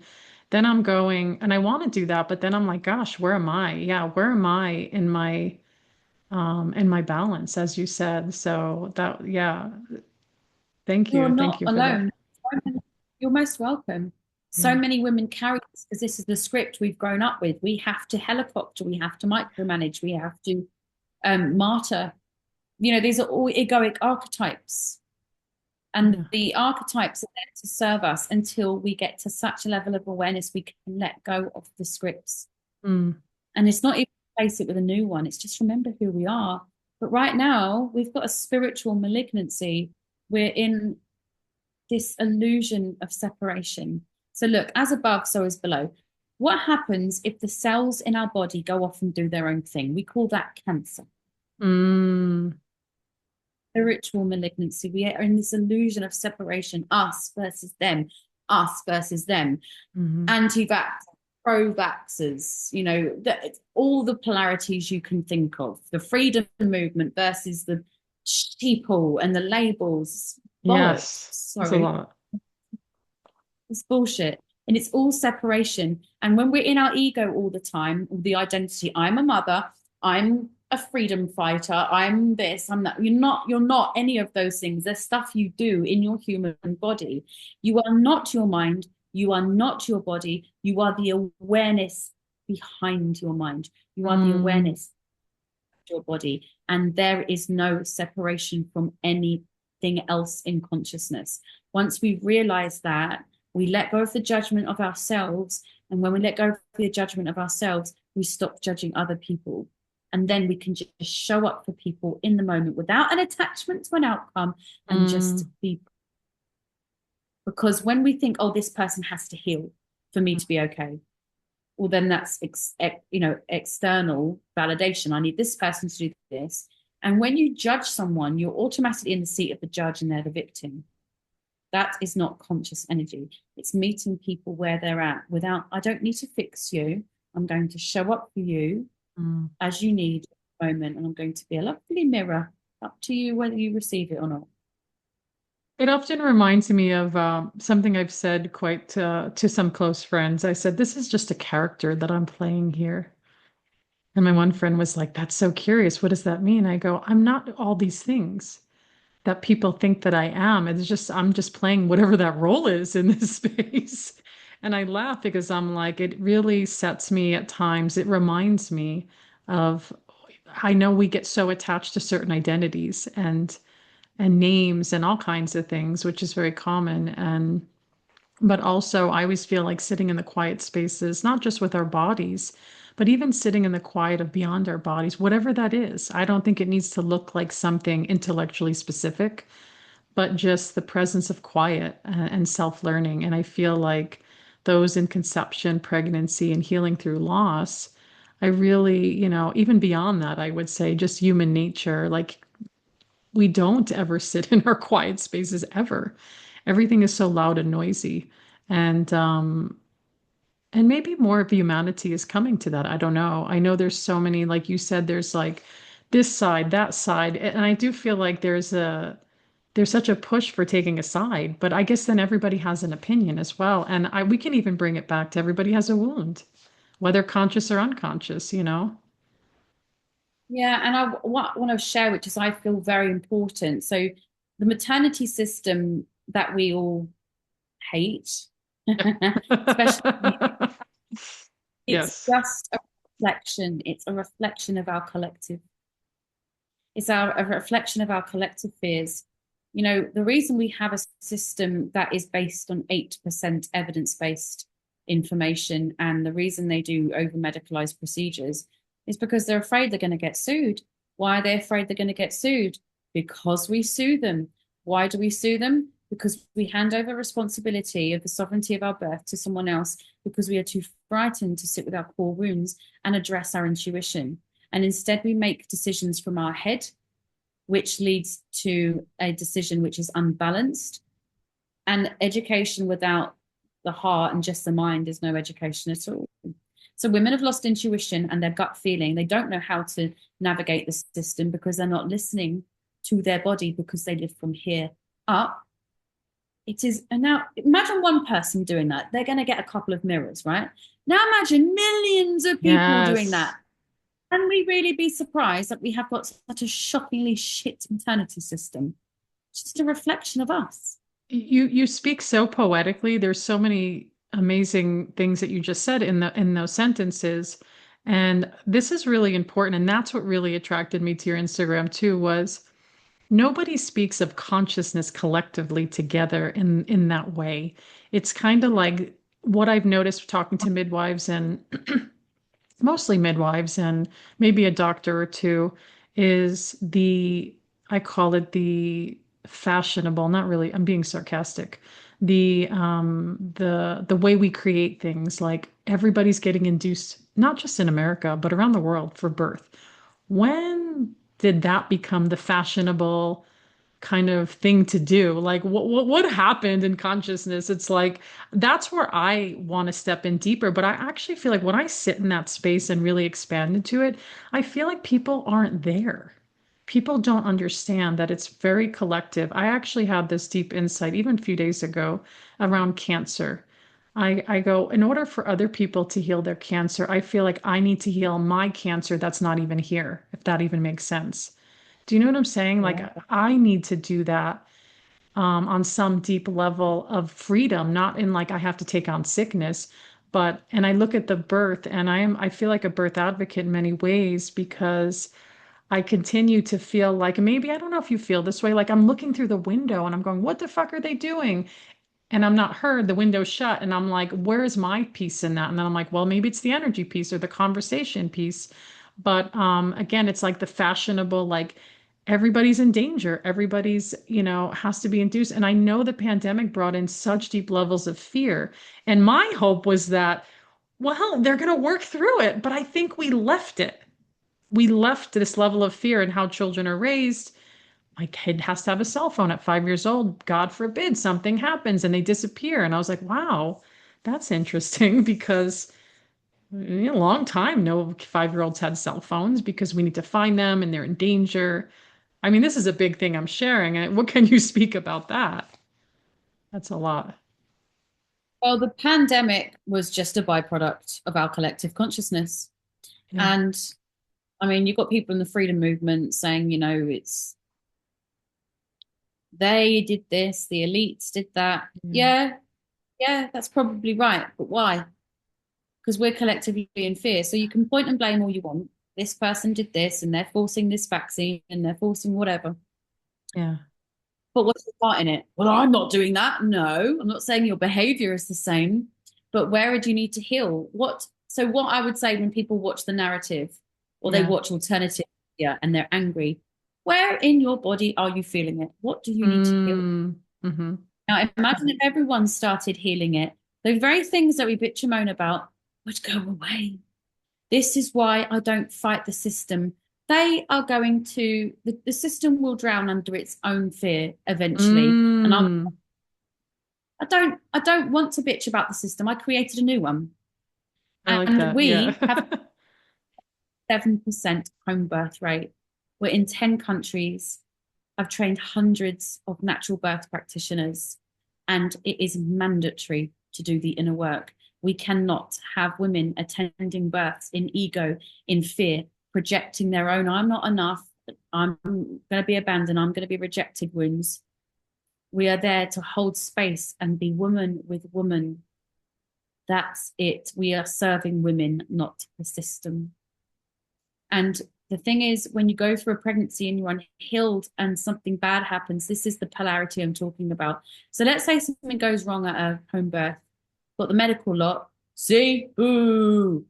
then I'm going and I want to do that, but then I'm like, gosh, where am I? Yeah, where am I in my balance, as you said. So that, yeah, thank You're you. Thank not you for that. alone. You're most welcome. So Yeah. many women carry this because this is the script we've grown up with. We have to helicopter, we have to micromanage, we have to martyr. These are all egoic archetypes. And Yeah. the archetypes are there to serve us until we get to such a level of awareness we can let go of the scripts. Mm, And it's not even replace it with a new one, it's just remember who we are. But right now, we've got a spiritual malignancy. We're in this illusion of separation. So, look, as above, so as below. What happens if the cells in our body go off and do their own thing? We call that cancer. mm, Spiritual malignancy. We are in this illusion of separation, us versus them, mhm. anti-vax, pro-vaxxers, all the polarities you can think of, the freedom movement versus the sheeple and the labels. Bollocks. Yes, it's a Sorry. lot. It's bullshit. And it's all separation. And when we're in our ego all the time, the identity, I'm a mother, I'm a freedom fighter, I'm this, I'm that. You're not any of those things. There's stuff you do in your human body. You are not your mind, you are not your body, you are the awareness behind your mind. You are the Mm, awareness of your body. And there is no separation from anything else in consciousness. Once we realize that, we let go of the judgment of ourselves. And when we let go of the judgment of ourselves, we stop judging other people. And then we can just show up for people in the moment without an attachment to an outcome and just mm, be. Because when we think, oh, this person has to heal for me to be okay, well, then that's external validation. I need this person to do this. And when you judge someone, you're automatically in the seat of the judge and they're the victim. That is not conscious energy. It's meeting people where they're at without, I don't need to fix you. I'm going to show up for you mm. as you need at the moment. And I'm going to be a lovely mirror, up to you whether you receive it or not. It often reminds me of something I've said quite to some close friends. I said, "This is just a character that I'm playing here." And my one friend was like, "That's so curious. What does that mean?" I go, "I'm not all these things that people think that I am. It's just I'm just playing whatever that role is in this space." And I laugh because I'm like, it really sets me at times. It reminds me of I know we get so attached to certain identities and names and all kinds of things, which is very common. And but also I always feel like sitting in the quiet spaces, not just with our bodies, but even sitting in the quiet of beyond our bodies, whatever that is. I don't think it needs to look like something intellectually specific, but just the presence of quiet and self-learning. And I feel like those in conception, pregnancy, and healing through loss, I really, even beyond that, I would say just human nature, like we don't ever sit in our quiet spaces ever. Everything is so loud and noisy. And and maybe more of humanity is coming to that. I don't know. I know there's so many, like you said, there's like this side, that side. And I do feel like there's such a push for taking a side, but I guess then everybody has an opinion as well. And we can even bring it back to everybody has a wound, whether conscious or unconscious. Yeah, and what I want to share, which is I feel very important. So the maternity system that we all hate, especially it's Yes. just a reflection. It's a reflection of our collective. A reflection of our collective fears. The reason we have a system that is based on 8% evidence-based information and the reason they do over medicalized procedures is because they're afraid they're going to get sued. Why are they afraid they're going to get sued? Because we sue them. Why do we sue them? Because we hand over responsibility of the sovereignty of our birth to someone else because we are too frightened to sit with our core wounds and address our intuition. And instead, we make decisions from our head, which leads to a decision which is unbalanced. And education without the heart and just the mind is no education at all. So women have lost intuition and their gut feeling. They don't know how to navigate the system because they're not listening to their body because they live from here up. It is, and now imagine one person doing that. They're going to get a couple of mirrors, right? Now imagine millions of people doing Yes. that. Can we really be surprised that we have got such a shockingly shit maternity system? It's just a reflection of us. You speak so poetically. There's so many amazing things that you just said in those sentences. And this is really important. And that's what really attracted me to your Instagram too, was nobody speaks of consciousness collectively together in that way. It's kind of like what I've noticed talking to midwives and mostly midwives and maybe a doctor or two is I call it the fashionable, not really, I'm being sarcastic. The way we create things, like everybody's getting induced, not just in America, but around the world for birth. When did that become the fashionable kind of thing to do? Like what happened in consciousness? It's like that's where I want to step in deeper, but I actually feel like when I sit in that space and really expand into it, I feel like people aren't there. People don't understand that it's very collective. I actually had this deep insight even a few days ago around cancer. I go, in order for other people to heal their cancer, I feel like I need to heal my cancer that's not even here, if that even makes sense. Do you know what I'm saying? Like, Yeah. I need to do that on some deep level of freedom, not in like I have to take on sickness, but, and I look at the birth and I feel like a birth advocate in many ways because I continue to feel like maybe, I don't know if you feel this way, like I'm looking through the window and I'm going, what the fuck are they doing? And I'm not heard, the window's shut, and I'm like, where's my piece in that? And then I'm like, well, maybe it's the energy piece or the conversation piece. But again, it's like the fashionable, like everybody's in danger, everybody's, has to be induced. And I know the pandemic brought in such deep levels of fear. And my hope was that, well, they're going to work through it. But I think we left it. We left this level of fear and how children are raised. My kid has to have a cell phone at 5 years old. God forbid something happens and they disappear. And I was like, wow, that's interesting because a long time no 5-year-olds had cell phones because we need to find them and they're in danger. I mean, this is a big thing I'm sharing. And what can you speak about that? That's a lot. Well, the pandemic was just a byproduct of our collective consciousness. Yeah. And I mean, you've got people in the freedom movement saying, it's they did this, the elites did that. Yeah. Yeah, yeah, that's probably right. But why? Because we're collectively in fear. So you can point and blame all you want. This person did this and they're forcing this vaccine and they're forcing whatever. Yeah. But what's the part in it? Well, I'm not doing that. No, I'm not saying your behavior is the same, but where do you need to heal? So what I would say when people watch the narrative or they Yeah. watch alternative media and they're angry, where in your body are you feeling it? What do you need to heal? Mm. Hmm. Now, imagine if everyone started healing it, the very things that we bitch and moan about would go away. This is why I don't fight the system. They are going to, the system will drown under its own fear eventually. And Mm. I don't want to bitch about the system. I created a new one. I like And that. Yeah. we have 7% home birth rate. We're in 10 countries. I've trained hundreds of natural birth practitioners, and it is mandatory to do the inner work. We cannot have women attending births in ego, in fear, projecting their own, I'm not enough, I'm going to be abandoned, I'm going to be rejected wounds. We are there to hold space and be woman with woman. That's it. We are serving women, not the system. And the thing is, when you go through a pregnancy and you're unhealed and something bad happens, this is the polarity I'm talking about. So let's say something goes wrong at a home birth. Got the medical lot. See, boo,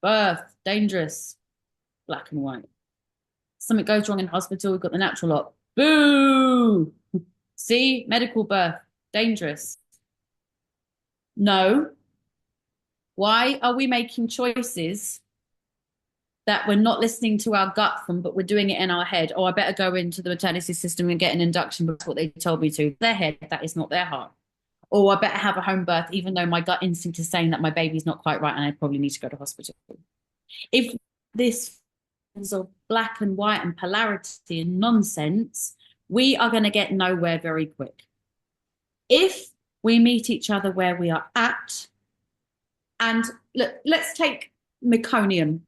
birth, dangerous, black and white. Something goes wrong in hospital. We've got the natural lot. Boo, see, medical birth, dangerous. No. Why are we making choices that we're not listening to our gut from, but we're doing it in our head? Oh, I better go into the maternity system and get an induction because that's what they told me to. Their head, that is not their heart. or I better have a home birth, even though my gut instinct is saying that my baby's not quite right and I probably need to go to hospital. If this is of black and white and polarity and nonsense, we are going to get nowhere very quick. If we meet each other where we are at, and look, let's take meconium,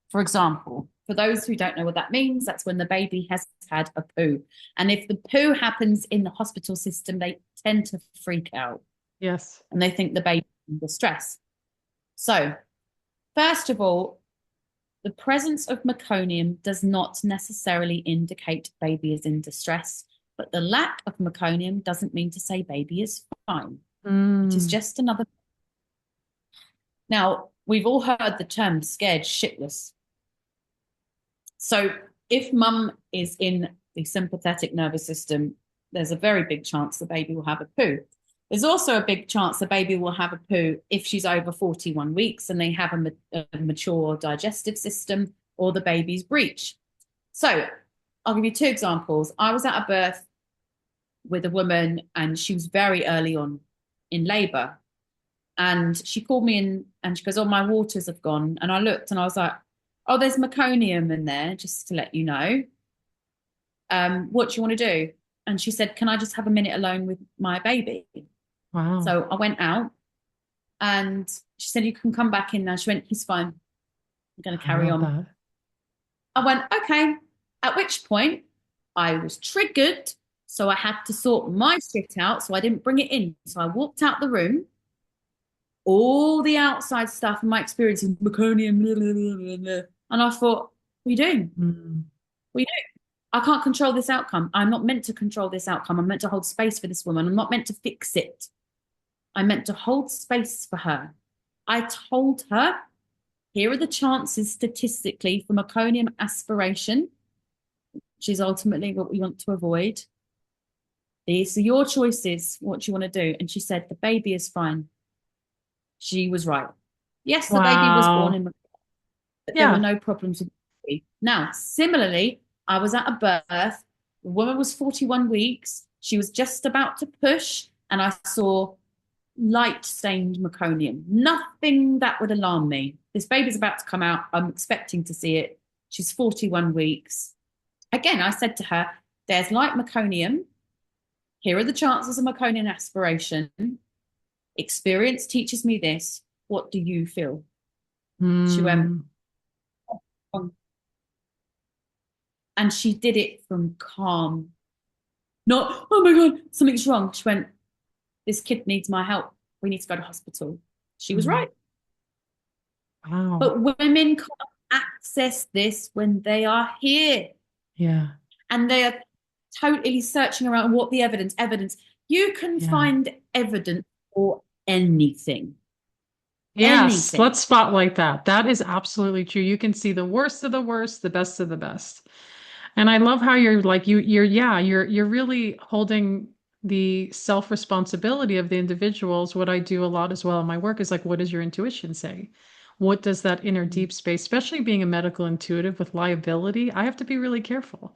for example. For those who don't know what that means, that's when the baby has had a poo. And if the poo happens in the hospital system, they tend to freak out Yes. and they think the baby's in distress. So, first of all, the presence of meconium does not necessarily indicate baby is in distress, but the lack of meconium doesn't mean to say baby is fine. It is Mm. just another. Now, we've all heard the term scared shitless. So if mum is in the sympathetic nervous system, there's a very big chance the baby will have a poo. There's also a big chance the baby will have a poo if she's over 41 weeks and they have a mature digestive system or the baby's breech. So I'll give you two examples. I was at a birth with a woman and she was very early on in labor. And she called me in and she goes, oh, my waters have gone. And I looked and I was like, oh, there's meconium in there, just to let you know. What do you want to do? And she said, can I just have a minute alone with my baby? Wow. So I went out and she said, you can come back in now. She went, he's fine. I'm going to I carry love on. that. I went, okay. At which point I was triggered. So I had to sort my shit out. So I didn't bring it in. So I walked out the room. All the outside stuff and my experiences, meconium, blah, blah, blah, blah. And I thought, what are you doing? Mm. What are you doing? I can't control this outcome. I'm not meant to control this outcome. I'm meant to hold space for this woman. I'm not meant to fix it. I'm meant to hold space for her. I told her, here are the chances statistically for meconium aspiration, which is ultimately what we want to avoid. These are your choices. What do you want to do? And she said, the baby is fine. She was right. Yes, the baby was born Wow. in, but there were Yeah. no problems with the baby. Now, similarly, I was at a birth. The woman was 41 weeks. She was just about to push, and I saw light stained meconium. Nothing that would alarm me. This baby's about to come out. I'm expecting to see it. She's 41 weeks. Again, I said to her, there's light meconium. Here are the chances of meconium aspiration. Experience teaches me this. What do you feel? She went, Mm. oh. And she did it from calm, not, oh my God, something's wrong. She went, this kid needs my help. We need to go to hospital. She was Mm. right. Wow. But women can't access this when they are here. Yeah. And they are totally searching around what the evidence. You can Yeah. find evidence for anything. Yes, Anything. let's spotlight that. That is absolutely true. You can see the worst of the worst, the best of the best. And I love how you're like you're yeah, you're really holding the self-responsibility of the individuals. What I do a lot as well in my work is like, what does your intuition say? What does that inner deep space, especially being a medical intuitive with liability, I have to be really careful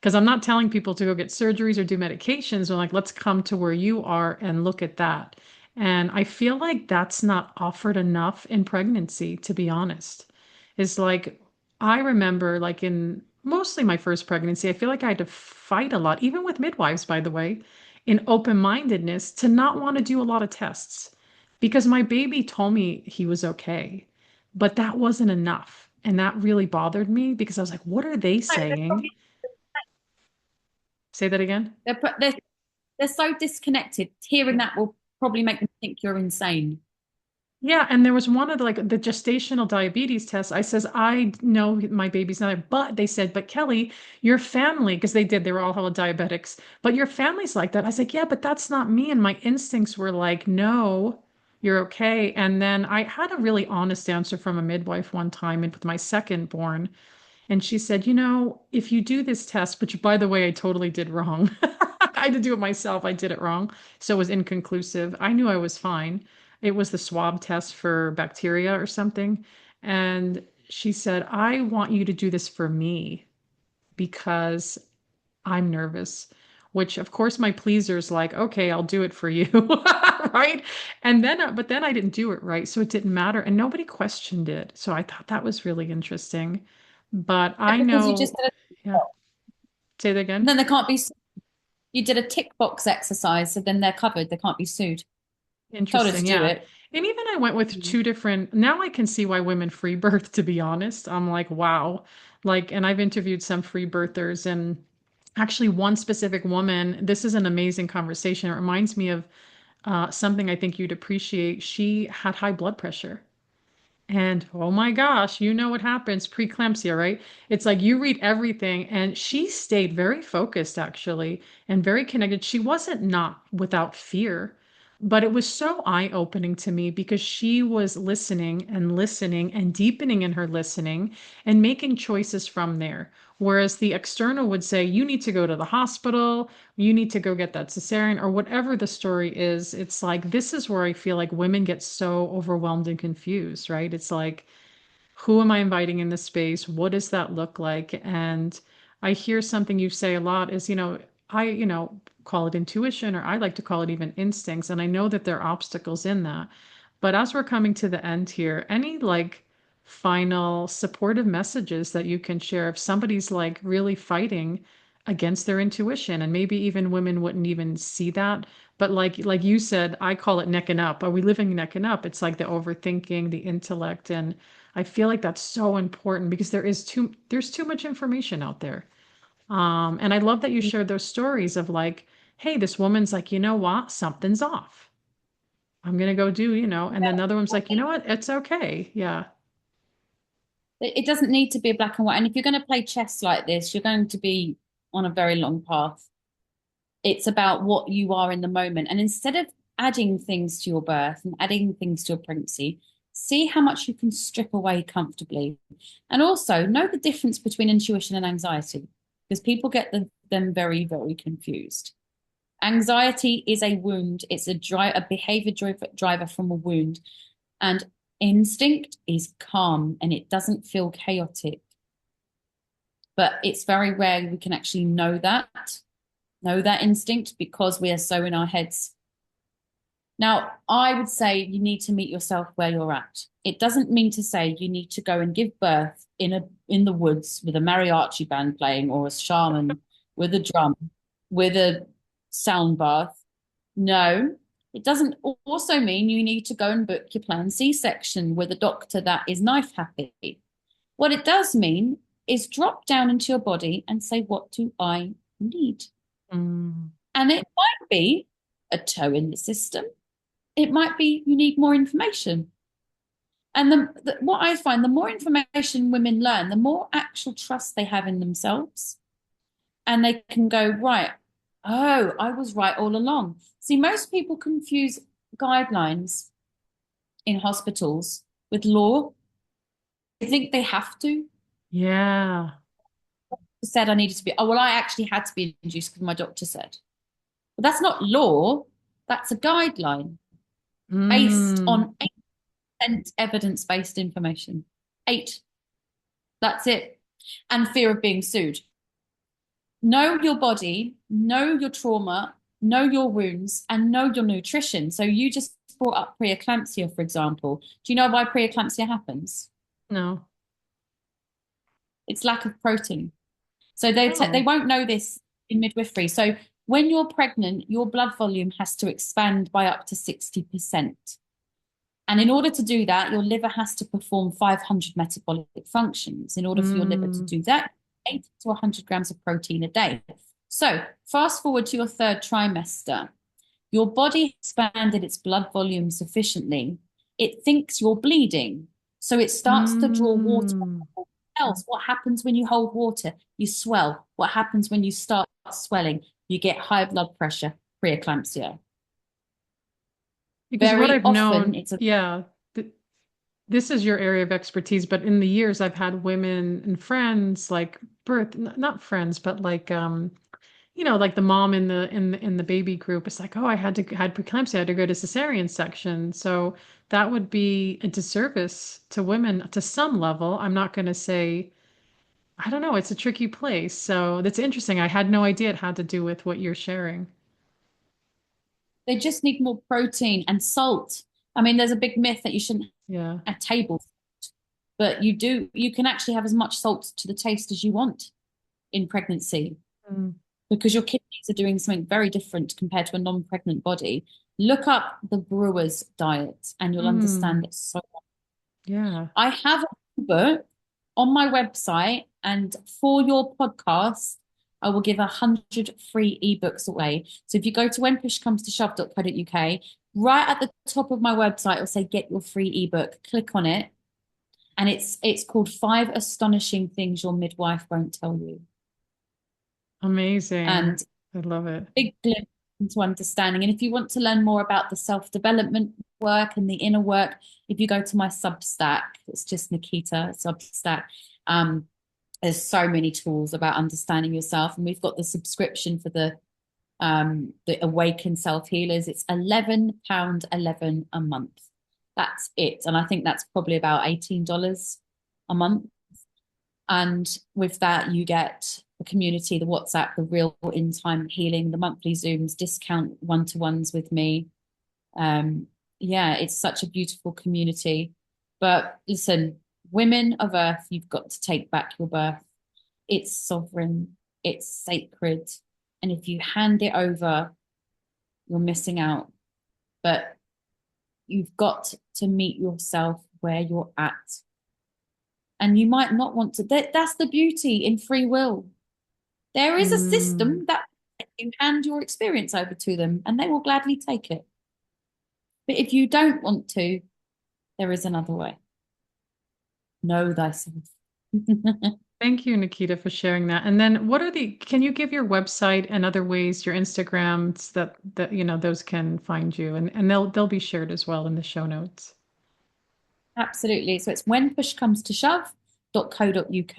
because I'm not telling people to go get surgeries or do medications. I'm like, let's come to where you are and look at that. And I feel like that's not offered enough in pregnancy, to be honest. It's like I remember like in mostly my first pregnancy, I feel like I had to fight a lot, even with midwives, by the way, in open-mindedness to not want to do a lot of tests because my baby told me he was okay, but that wasn't enough. And that really bothered me because I was like, what are they saying? Say that again. They're, they're, they're so disconnected. Hearing that will probably make them think you're insane. Yeah, and there was one of the gestational diabetes tests. I says, I know my baby's not there, but they said, but Kelly, your family, because they were all hella diabetics, but your family's like that. I was like, yeah, but that's not me. And my instincts were like, no, you're okay. And then I had a really honest answer from a midwife one time and with my second born. And she said, if you do this test, which by the way, I totally did wrong. I had to do it myself. I did it wrong. So it was inconclusive. I knew I was fine. It was the swab test for bacteria or something. And she said, I want you to do this for me because I'm nervous. which of course my pleaser's like, okay, I'll do it for you. Right? And then, but then I didn't do it right. So it didn't matter. And nobody questioned it. So I thought that was really interesting. But I Because you just know, did a tick yeah, box. say that And again. then they can't be, you did a tick box exercise, so then they're covered. They can't be sued. Told her to Interesting, do yeah. it. And even I went with Mm. two different, now I can see why women free birth, to be honest. I'm like, wow. Like, and I've interviewed some free birthers and actually one specific woman, this is an amazing conversation. It reminds me of something I think you'd appreciate. She had high blood pressure. And oh my gosh, you know what happens preeclampsia, right? It's like you read everything, and she stayed very focused actually and very connected. She wasn't not without fear, but it was so eye-opening to me because she was listening and listening and deepening in her listening and making choices from there. Whereas the external would say, you need to go to the hospital, you need to go get that cesarean, or whatever the story is. It's like, this is where I feel like women get so overwhelmed and confused, right? It's like, who am I inviting in this space? What does that look like? And I hear something you say a lot is, call it intuition, or I like to call it even instincts. And I know that there are obstacles in that. But as we're coming to the end here, any like final supportive messages that you can share if somebody's like really fighting against their intuition, and maybe even women wouldn't even see that, but like you said, I call it necking up. Are we living necking up? It's like the overthinking, the intellect, and I feel like that's so important because there's too much information out there. And I love that you shared those stories of like, hey, this woman's like, you know what? Something's off. I'm gonna go do, and then another one's like, you know what? It's okay. Yeah. It doesn't need to be a black and white. And if you're going to play chess like this, you're going to be on a very long path. It's about what you are in the moment. And instead of adding things to your birth and adding things to your pregnancy, see how much you can strip away comfortably. And also know the difference between intuition and anxiety, because people get them very, very confused. Anxiety is a wound, it's a behavior driver from a wound. And instinct is calm and it doesn't feel chaotic. But it's very rare we can actually know that instinct because we are so in our heads. Now, I would say you need to meet yourself where you're at. It doesn't mean to say you need to go and give birth in the woods with a mariachi band playing or a shaman with a drum, with a sound bath. No, it doesn't also mean you need to go and book your planned C-section with a doctor that is knife happy. What it does mean is drop down into your body and say, what do I need? Mm. And it might be a toe in the system. It might be you need more information. And what I find, the more information women learn, the more actual trust they have in themselves. And they can go, right, oh, I was right all along. See, most people confuse guidelines in hospitals with law. They think they have to. Yeah. Said I needed to be, oh, well, I actually had to be induced because my doctor said. But that's not law. That's a guideline based Mm. on 8% evidence-based information. 8. That's it. And fear of being sued. Know your body, know your trauma, know your wounds, and know your nutrition. So you just brought up preeclampsia, for example. Do you know why preeclampsia happens? No. It's lack of protein. So they Oh. won't know this in midwifery. So when you're pregnant, your blood volume has to expand by up to 60%. And in order to do that, your liver has to perform 500 metabolic functions. In order for your liver to Mm. do that, 80 to 100 grams of protein a day. So fast forward to your third trimester. Your body expanded its blood volume sufficiently. It thinks you're bleeding. So it starts to draw water Mm. else. What happens when you hold water? You swell. What happens when you start swelling? You get high blood pressure, preeclampsia. Because what Very I've often known, it's a yeah, this is your area of expertise, but in the years I've had women and friends like not friends, but like like the mom in the baby group. It's like, oh, had preeclampsia, I had to go to cesarean section. So that would be a disservice to women to some level. I'm not going to say I don't know, it's a tricky place. So that's interesting. I had no idea it had to do with what you're sharing. They just need more protein and salt. I mean, there's a big myth that you shouldn't Yeah. have table, but you can actually have as much salt to the taste as you want in pregnancy Mm. because your kidneys are doing something very different compared to a non-pregnant body. Look up the brewer's diet and you'll Mm. understand it so much. Yeah. I have a book on my website, and for your podcast, I will give 100 free ebooks away. So if you go to whenpushcomestosshove.co.uk, right at the top of my website, it'll say get your free ebook. Click on it, and it's called Five Astonishing Things Your Midwife Won't Tell You. Amazing. And I love it. big glimpse into understanding. And if you want to learn more about the self-development work and the inner work, if you go to my Substack, it's just Nickita Substack. There's so many tools about understanding yourself, and we've got the subscription for the Awaken Self Healers. It's £11.11 a month. That's it, and I think that's probably about $18 a month. And with that, you get the community, the WhatsApp, the real in-time healing, the monthly Zooms, discount one-to-ones with me. Yeah, it's such a beautiful community. But listen, women of Earth, you've got to take back your birth. It's sovereign, it's sacred. And if you hand it over, you're missing out. But you've got to meet yourself where you're at. And you might not want to. That's the beauty in free will. There is a Mm. system that you hand your experience over to them and they will gladly take it. But if you don't want to, there is another way. Know thyself. Thank you, Nikita, for sharing that. And then can you give your website and other ways, your Instagrams that those can find you and they'll be shared as well in the show notes. Absolutely. So it's when push comes to shove.co.uk.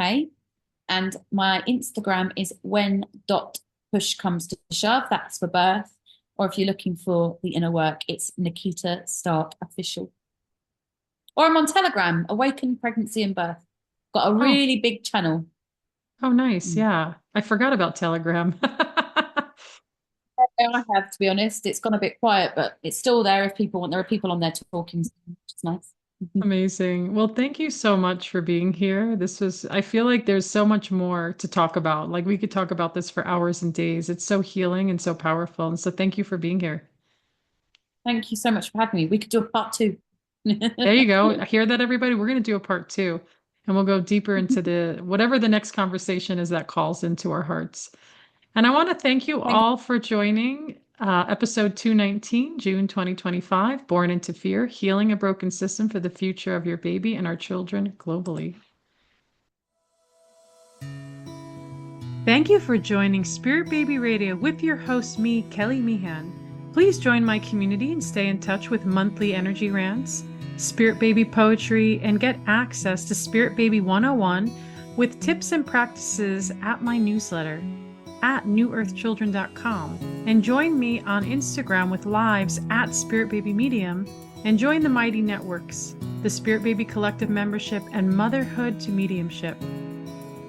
And my Instagram is when.push comes to shove. That's for birth. Or if you're looking for the inner work, it's Nickita Starck Official. Or I'm on Telegram, Awaken Pregnancy and Birth. Got a Oh, really big channel. oh, nice. Mm. Yeah. I forgot about Telegram. I have, to be honest. It's gone a bit quiet, but it's still there if people want. There are people on there talking, which is nice. Amazing. Well, thank you so much for being here. I feel like there's so much more to talk about. Like we could talk about this for hours and days. It's so healing and so powerful. And so thank you for being here. Thank you so much for having me. We could do a part two. There you go. I hear that, everybody. We're going to do a part two, and we'll go deeper into the whatever the next conversation is that calls into our hearts. And I want to thank you Thank all for joining episode 219, June 2025, Born into Fear, Healing a Broken System for the Future of Your Baby and Our Children Globally. Thank you for joining Spirit Baby Radio with your host, me, Kelly Meehan. Please join my community and stay in touch with monthly energy rants, Spirit Baby poetry, and get access to Spirit Baby 101 with tips and practices at my newsletter at newearthchildren.com. And join me on Instagram with lives at Spirit Baby Medium, and join the Mighty Networks, the Spirit Baby Collective membership, and Motherhood to Mediumship.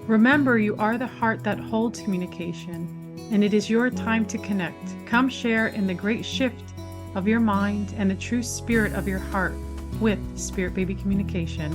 Remember, you are the heart that holds communication, and it is your time to connect. Come share in the great shift of your mind and the true spirit of your heart with Spirit Baby Communication.